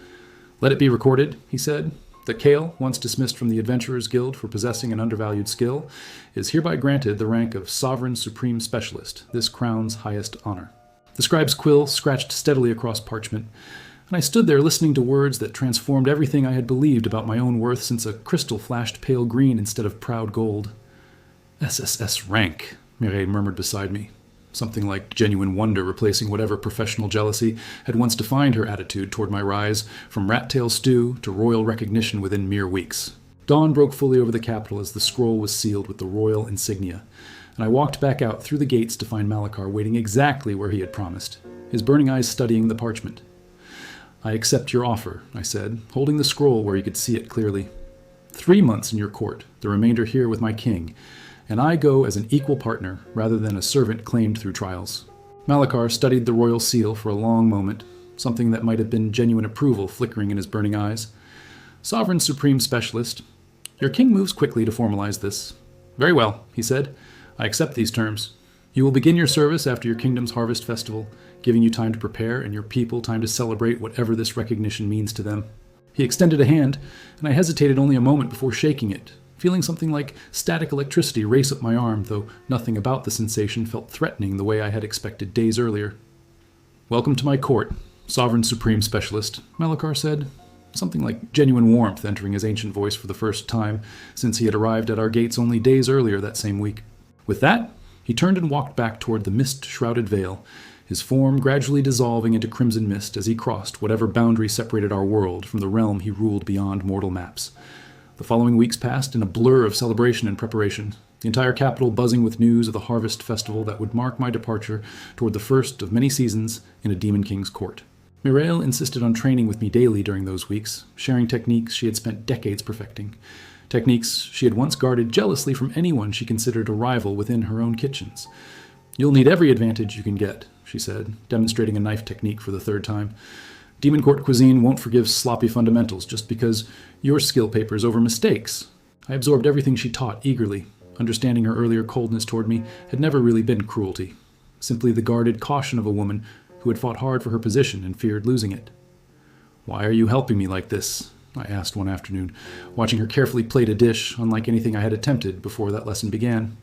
Let it be recorded, he said, that Cale, once dismissed from the Adventurers Guild for possessing an undervalued skill, is hereby granted the rank of Sovereign Supreme Specialist, this crown's highest honor. The scribe's quill scratched steadily across parchment, and I stood there listening to words that transformed everything I had believed about my own worth since a crystal flashed pale green instead of proud gold. SSS-Rank, Mireille murmured beside me, something like genuine wonder replacing whatever professional jealousy had once defined her attitude toward my rise from rat-tail stew to royal recognition within mere weeks. Dawn broke fully over the capital as the scroll was sealed with the royal insignia, and I walked back out through the gates to find Malachar waiting exactly where he had promised, his burning eyes studying the parchment. I accept your offer, I said, holding the scroll where he could see it clearly. 3 months in your court, the remainder here with my king, and I go as an equal partner rather than a servant claimed through trials. Malachar studied the royal seal for a long moment, something that might have been genuine approval flickering in his burning eyes. Sovereign Supreme Specialist, your king moves quickly to formalize this. Very well, he said. I accept these terms. You will begin your service after your kingdom's harvest festival, giving you time to prepare and your people time to celebrate whatever this recognition means to them. He extended a hand, and I hesitated only a moment before shaking it, feeling something like static electricity race up my arm, though nothing about the sensation felt threatening the way I had expected days earlier. Welcome to my court, Sovereign Supreme Specialist, Malachar said. something like genuine warmth entering his ancient voice for the first time since he had arrived at our gates only days earlier that same week. With that, he turned and walked back toward the mist-shrouded vale, his form gradually dissolving into crimson mist as he crossed whatever boundary separated our world from the realm he ruled beyond mortal maps. The following weeks passed in a blur of celebration and preparation, the entire capital buzzing with news of the harvest festival that would mark my departure toward the first of many seasons in a Demon King's court. Mireille insisted on training with me daily during those weeks, sharing techniques she had spent decades perfecting. Techniques she had once guarded jealously from anyone she considered a rival within her own kitchens. "You'll need every advantage you can get," she said, demonstrating a knife technique for the third time. "Demon Court cuisine won't forgive sloppy fundamentals just because your skill papers over mistakes." I absorbed everything she taught eagerly. Understanding her earlier coldness toward me had never really been cruelty, simply the guarded caution of a woman who had fought hard for her position and feared losing it. "Why are you helping me like this?" I asked one afternoon, watching her carefully plate a dish unlike anything I had attempted before that lesson began.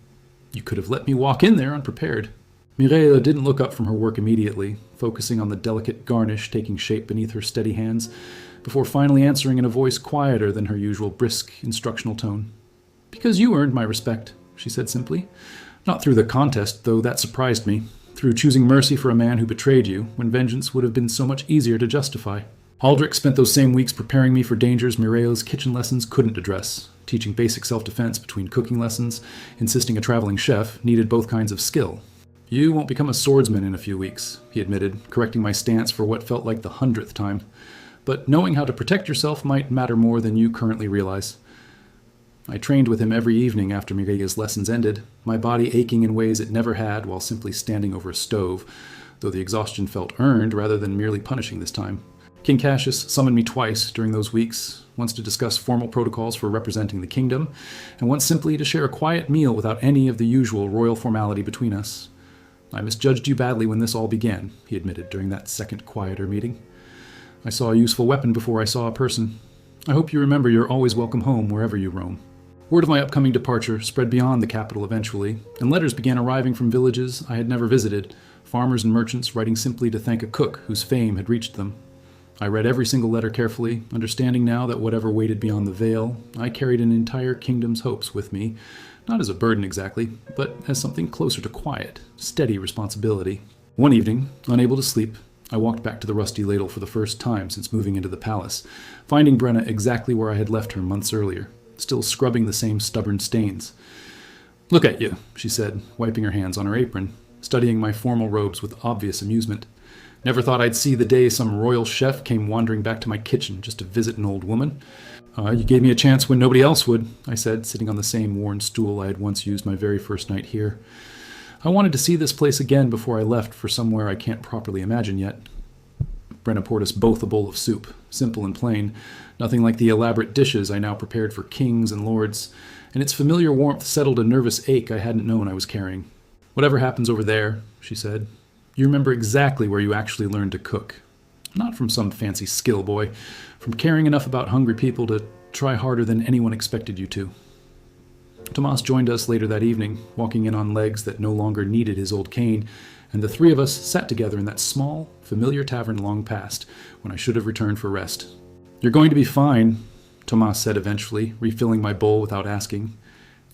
"You could have let me walk in there unprepared." Mireille didn't look up from her work immediately, focusing on the delicate garnish taking shape beneath her steady hands, before finally answering in a voice quieter than her usual brisk, instructional tone. "Because you earned my respect," she said simply. "Not through the contest, though that surprised me. Through choosing mercy for a man who betrayed you, when vengeance would have been so much easier to justify." Aldrich spent those same weeks preparing me for dangers Mireille's kitchen lessons couldn't address, teaching basic self-defense between cooking lessons, insisting a traveling chef needed both kinds of skill. "You won't become a swordsman in a few weeks," he admitted, correcting my stance for what felt like the 100th time. "But knowing how to protect yourself might matter more than you currently realize." I trained with him every evening after Mireille's lessons ended, my body aching in ways it never had while simply standing over a stove, though the exhaustion felt earned rather than merely punishing this time. King Cassius summoned me twice during those weeks, once to discuss formal protocols for representing the kingdom, and once simply to share a quiet meal without any of the usual royal formality between us. "I misjudged you badly when this all began," he admitted during that second quieter meeting. "I saw a useful weapon before I saw a person. I hope you remember you're always welcome home wherever you roam." Word of my upcoming departure spread beyond the capital eventually, and letters began arriving from villages I had never visited, farmers and merchants writing simply to thank a cook whose fame had reached them. I read every single letter carefully, understanding now that whatever waited beyond the veil, I carried an entire kingdom's hopes with me, not as a burden exactly, but as something closer to quiet, steady responsibility. One evening, unable to sleep, I walked back to the rusty ladle for the first time since moving into the palace, finding Brenna exactly where I had left her months earlier, still scrubbing the same stubborn stains. "Look at you," she said, wiping her hands on her apron, studying my formal robes with obvious amusement. "Never thought I'd see the day some royal chef came wandering back to my kitchen just to visit an old woman." You gave me a chance when nobody else would," I said, sitting on the same worn stool I had once used my very first night here. "I wanted to see this place again before I left for somewhere I can't properly imagine yet." Brenna poured us both a bowl of soup, simple and plain, nothing like the elaborate dishes I now prepared for kings and lords, and its familiar warmth settled a nervous ache I hadn't known I was carrying. "Whatever happens over there," she said, "you remember exactly where you actually learned to cook. Not from some fancy skill boy, from caring enough about hungry people to try harder than anyone expected you to." Tomas joined us later that evening, walking in on legs that no longer needed his old cane, and the three of us sat together in that small, familiar tavern long past, when I should have returned for rest. "You're going to be fine," Tomas said eventually, refilling my bowl without asking.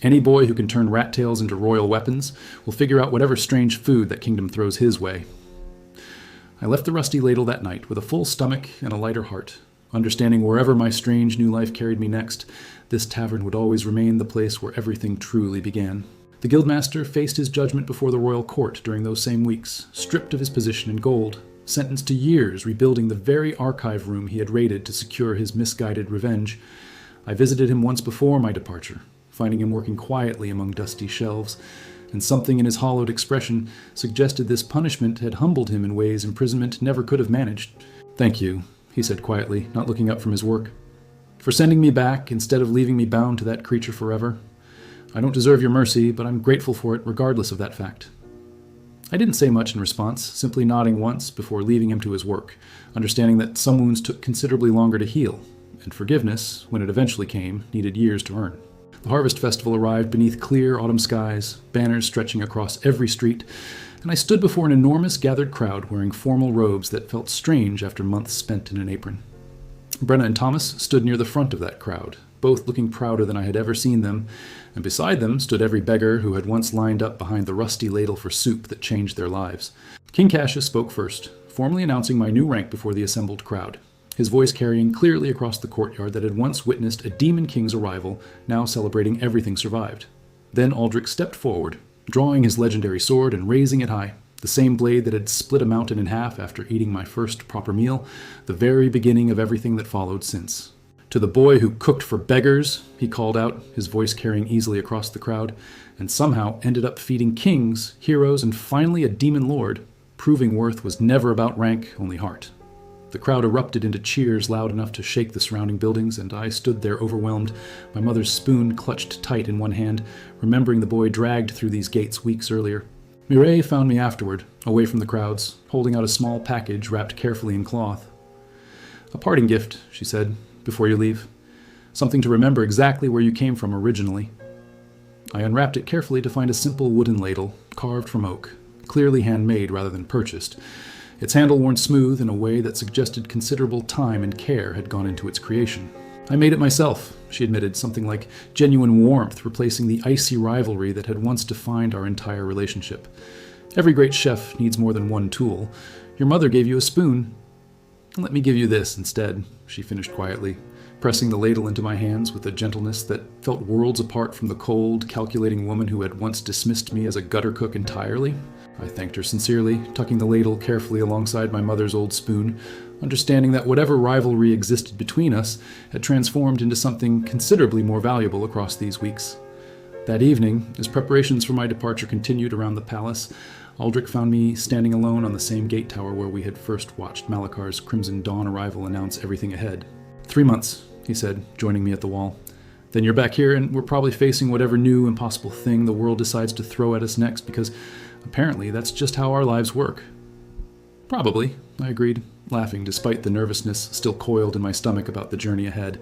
"Any boy who can turn rat tails into royal weapons will figure out whatever strange food that kingdom throws his way." I left the rusty ladle that night with a full stomach and a lighter heart, understanding wherever my strange new life carried me next, this tavern would always remain the place where everything truly began. The guildmaster faced his judgment before the royal court during those same weeks, stripped of his position in gold, sentenced to years rebuilding the very archive room he had raided to secure his misguided revenge. I visited him once before my departure, finding him working quietly among dusty shelves, and something in his hollowed expression suggested this punishment had humbled him in ways imprisonment never could have managed. "Thank you," he said quietly, not looking up from his work, "for sending me back instead of leaving me bound to that creature forever. I don't deserve your mercy, but I'm grateful for it regardless of that fact." I didn't say much in response, simply nodding once before leaving him to his work, understanding that some wounds took considerably longer to heal, and forgiveness, when it eventually came, needed years to earn. The harvest festival arrived beneath clear autumn skies, banners stretching across every street, and I stood before an enormous gathered crowd wearing formal robes that felt strange after months spent in an apron. Brenna and Thomas stood near the front of that crowd, both looking prouder than I had ever seen them, and beside them stood every beggar who had once lined up behind the rusty ladle for soup that changed their lives. King Cassius spoke first, formally announcing my new rank before the assembled crowd, his voice carrying clearly across the courtyard that had once witnessed a demon king's arrival, now celebrating everything survived. Then Aldrich stepped forward, drawing his legendary sword and raising it high, the same blade that had split a mountain in half after eating my first proper meal, the very beginning of everything that followed since. To the boy who cooked for beggars, he called out, his voice carrying easily across the crowd, and somehow ended up feeding kings, heroes, and finally a demon lord, proving worth was never about rank, only heart. The crowd erupted into cheers loud enough to shake the surrounding buildings, and I stood there overwhelmed, my mother's spoon clutched tight in one hand, remembering the boy dragged through these gates weeks earlier. Mireille found me afterward, away from the crowds, holding out a small package wrapped carefully in cloth. "A parting gift," she said, "before you leave. Something to remember exactly where you came from originally." I unwrapped it carefully to find a simple wooden ladle, carved from oak, clearly handmade rather than purchased, its handle worn smooth in a way that suggested considerable time and care had gone into its creation. "I made it myself," she admitted, something like genuine warmth replacing the icy rivalry that had once defined our entire relationship. "Every great chef needs more than one tool. Your mother gave you a spoon. Let me give you this instead," she finished quietly, pressing the ladle into my hands with a gentleness that felt worlds apart from the cold, calculating woman who had once dismissed me as a gutter cook entirely. I thanked her sincerely, tucking the ladle carefully alongside my mother's old spoon, understanding that whatever rivalry existed between us had transformed into something considerably more valuable across these weeks. That evening, as preparations for my departure continued around the palace, Aldrich found me standing alone on the same gate tower where we had first watched Malakar's Crimson Dawn arrival announce everything ahead. 3 months, he said, joining me at the wall. Then you're back here, and we're probably facing whatever new impossible thing the world decides to throw at us next, because apparently that's just how our lives work. Probably, I agreed, laughing despite the nervousness still coiled in my stomach about the journey ahead,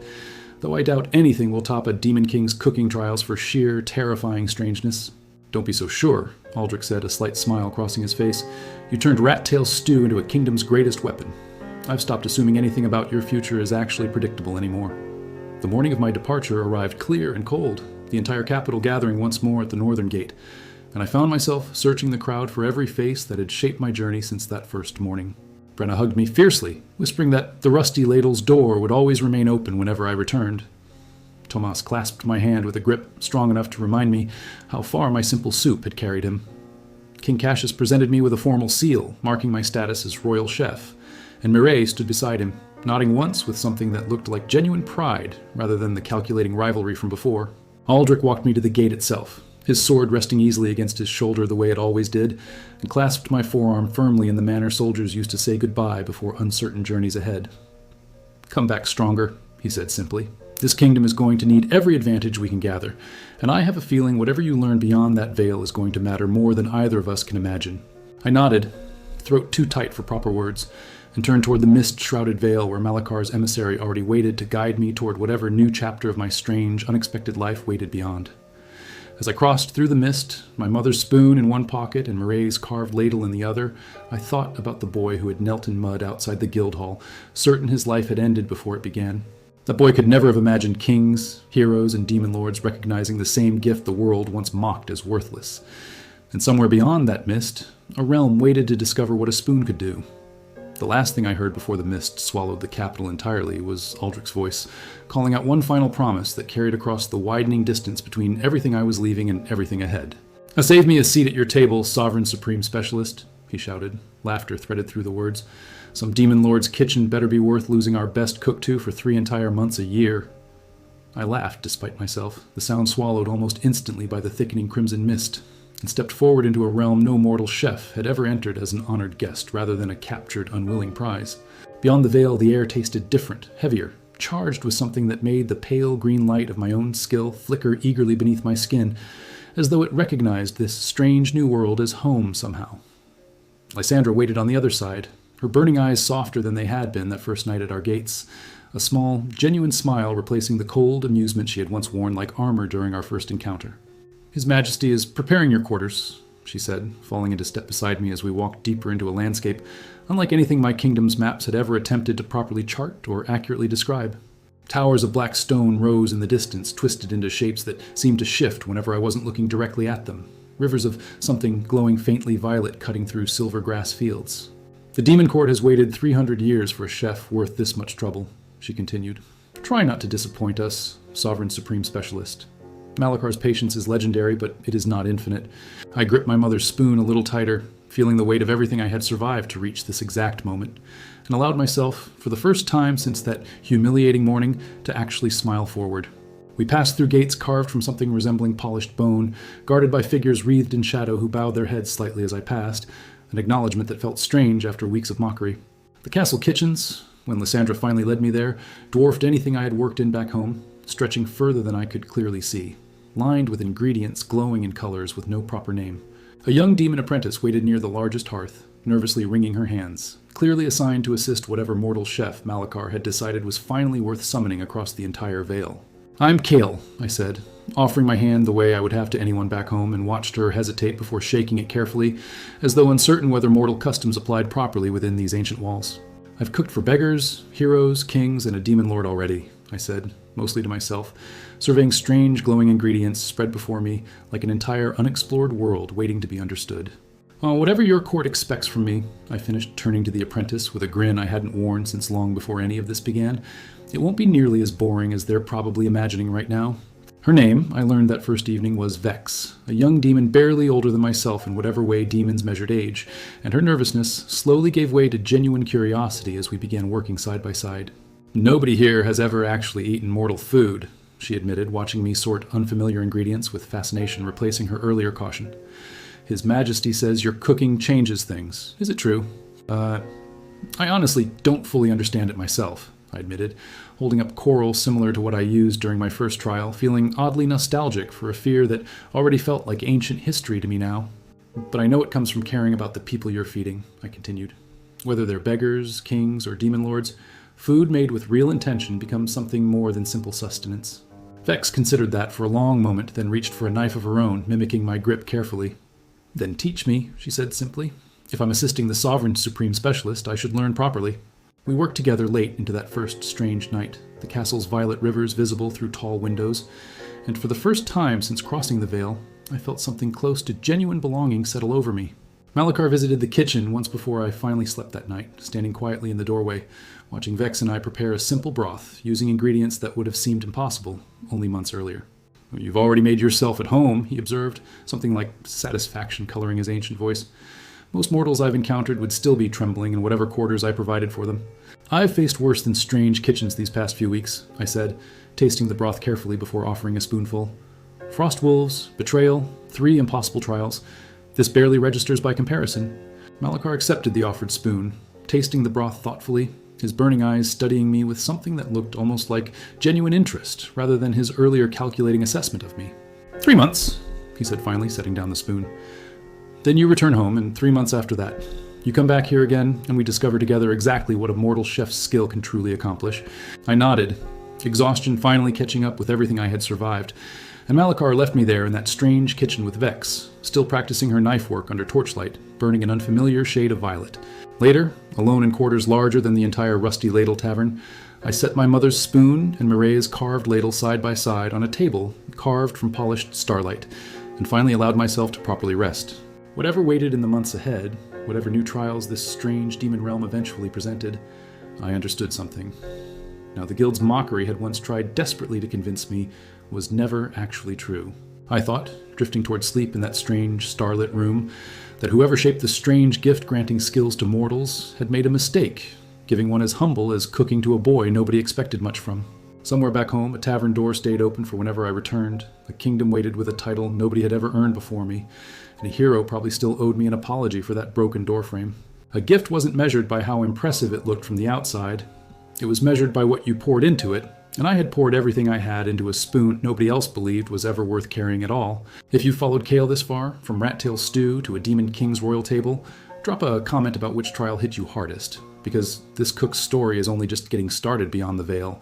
though I doubt anything will top a Demon King's cooking trials for sheer, terrifying strangeness. Don't be so sure, Aldrich said, a slight smile crossing his face. You turned rat-tail stew into a kingdom's greatest weapon. I've stopped assuming anything about your future is actually predictable anymore. The morning of my departure arrived clear and cold, the entire capital gathering once more at the northern gate, and I found myself searching the crowd for every face that had shaped my journey since that first morning. Brenna hugged me fiercely, whispering that the rusty ladle's door would always remain open whenever I returned. Tomas clasped my hand with a grip strong enough to remind me how far my simple soup had carried him. King Cassius presented me with a formal seal, marking my status as royal chef, and Mireille stood beside him, nodding once with something that looked like genuine pride rather than the calculating rivalry from before. Aldrich walked me to the gate itself, his sword resting easily against his shoulder the way it always did, and clasped my forearm firmly in the manner soldiers used to say goodbye before uncertain journeys ahead. Come back stronger, he said simply. This kingdom is going to need every advantage we can gather, and I have a feeling whatever you learn beyond that veil is going to matter more than either of us can imagine. I nodded, throat too tight for proper words, and turned toward the mist-shrouded veil where Malakar's emissary already waited to guide me toward whatever new chapter of my strange, unexpected life waited beyond. As I crossed through the mist, my mother's spoon in one pocket and Mireille's carved ladle in the other, I thought about the boy who had knelt in mud outside the guild hall, certain his life had ended before it began. That boy could never have imagined kings, heroes, and demon lords recognizing the same gift the world once mocked as worthless. And somewhere beyond that mist, a realm waited to discover what a spoon could do. The last thing I heard before the mist swallowed the capital entirely was Aldrich's voice, calling out one final promise that carried across the widening distance between everything I was leaving and everything ahead. "Save me a seat at your table, Sovereign Supreme Specialist," he shouted. Laughter threaded through the words. "Some demon lord's kitchen better be worth losing our best cook to for 3 entire months a year." I laughed despite myself, the sound swallowed almost instantly by the thickening crimson mist, and stepped forward into a realm no mortal chef had ever entered as an honored guest rather than a captured, unwilling prize. Beyond the veil, the air tasted different, heavier, charged with something that made the pale green light of my own skill flicker eagerly beneath my skin, as though it recognized this strange new world as home somehow. Lysandra waited on the other side, her burning eyes softer than they had been that first night at our gates, a small, genuine smile replacing the cold amusement she had once worn like armor during our first encounter. "His Majesty is preparing your quarters," she said, falling into step beside me as we walked deeper into a landscape, unlike anything my kingdom's maps had ever attempted to properly chart or accurately describe. Towers of black stone rose in the distance, twisted into shapes that seemed to shift whenever I wasn't looking directly at them. Rivers of something glowing faintly violet cutting through silver grass fields. The demon court has waited 300 years for a chef worth this much trouble, she continued. Try not to disappoint us, Sovereign Supreme Specialist. Malakar's patience is legendary, but it is not infinite. I gripped my mother's spoon a little tighter, feeling the weight of everything I had survived to reach this exact moment, and allowed myself, for the first time since that humiliating morning, to actually smile forward. We passed through gates carved from something resembling polished bone, guarded by figures wreathed in shadow who bowed their heads slightly as I passed, an acknowledgement that felt strange after weeks of mockery. The castle kitchens, when Lysandra finally led me there, dwarfed anything I had worked in back home, stretching further than I could clearly see, lined with ingredients glowing in colors with no proper name. A young demon apprentice waited near the largest hearth, nervously wringing her hands, clearly assigned to assist whatever mortal chef Malakar had decided was finally worth summoning across the entire Vale. I'm Kale, I said, offering my hand the way I would have to anyone back home, and watched her hesitate before shaking it carefully, as though uncertain whether mortal customs applied properly within these ancient walls. I've cooked for beggars, heroes, kings, and a demon lord already, I said, mostly to myself, surveying strange glowing ingredients spread before me like an entire unexplored world waiting to be understood. Well, whatever your court expects from me, I finished, turning to the apprentice with a grin I hadn't worn since long before any of this began. It won't be nearly as boring as they're probably imagining right now. Her name, I learned that first evening, was Vex, a young demon barely older than myself in whatever way demons measured age, and her nervousness slowly gave way to genuine curiosity as we began working side by side. Nobody here has ever actually eaten mortal food, she admitted, watching me sort unfamiliar ingredients with fascination replacing her earlier caution. His Majesty says your cooking changes things. Is it true? I honestly don't fully understand it myself, I admitted, holding up coral similar to what I used during my first trial, feeling oddly nostalgic for a fear that already felt like ancient history to me now. But I know it comes from caring about the people you're feeding, I continued. Whether they're beggars, kings, or demon lords, food made with real intention becomes something more than simple sustenance. Vex considered that for a long moment, then reached for a knife of her own, mimicking my grip carefully. Then teach me, she said simply. If I'm assisting the Sovereign Supreme Specialist, I should learn properly. We worked together late into that first strange night, the castle's violet rivers visible through tall windows, and for the first time since crossing the Vale, I felt something close to genuine belonging settle over me. Malakar visited the kitchen once before I finally slept that night, standing quietly in the doorway, watching Vex and I prepare a simple broth, using ingredients that would have seemed impossible only months earlier. You've already made yourself at home, he observed, something like satisfaction coloring his ancient voice. Most mortals I've encountered would still be trembling in whatever quarters I provided for them. I've faced worse than strange kitchens these past few weeks, I said, tasting the broth carefully before offering a spoonful. Frost wolves, betrayal, 3 impossible trials. This barely registers by comparison. Malakar accepted the offered spoon, tasting the broth thoughtfully, his burning eyes studying me with something that looked almost like genuine interest, rather than his earlier calculating assessment of me. 3 months, he said finally, setting down the spoon. Then you return home, and 3 months after that, you come back here again, and we discover together exactly what a mortal chef's skill can truly accomplish. I nodded, exhaustion finally catching up with everything I had survived, and Malakar left me there in that strange kitchen with Vex, still practicing her knife work under torchlight, burning an unfamiliar shade of violet. Later, alone in quarters larger than the entire Rusty Ladle Tavern, I set my mother's spoon and Mireille's carved ladle side by side on a table carved from polished starlight, and finally allowed myself to properly rest. Whatever waited in the months ahead, whatever new trials this strange demon realm eventually presented, I understood something. Now, the guild's mockery had once tried desperately to convince me was never actually true. I thought, drifting toward sleep in that strange, starlit room, that whoever shaped the strange gift-granting skills to mortals had made a mistake, giving one as humble as cooking to a boy nobody expected much from. Somewhere back home, a tavern door stayed open for whenever I returned, a kingdom waited with a title nobody had ever earned before me, and a hero probably still owed me an apology for that broken doorframe. A gift wasn't measured by how impressive it looked from the outside. It was measured by what you poured into it, and I had poured everything I had into a spoon nobody else believed was ever worth carrying at all. If you followed Kale this far, from rat tail stew to a demon king's royal table, drop a comment about which trial hit you hardest, because this cook's story is only just getting started beyond the veil,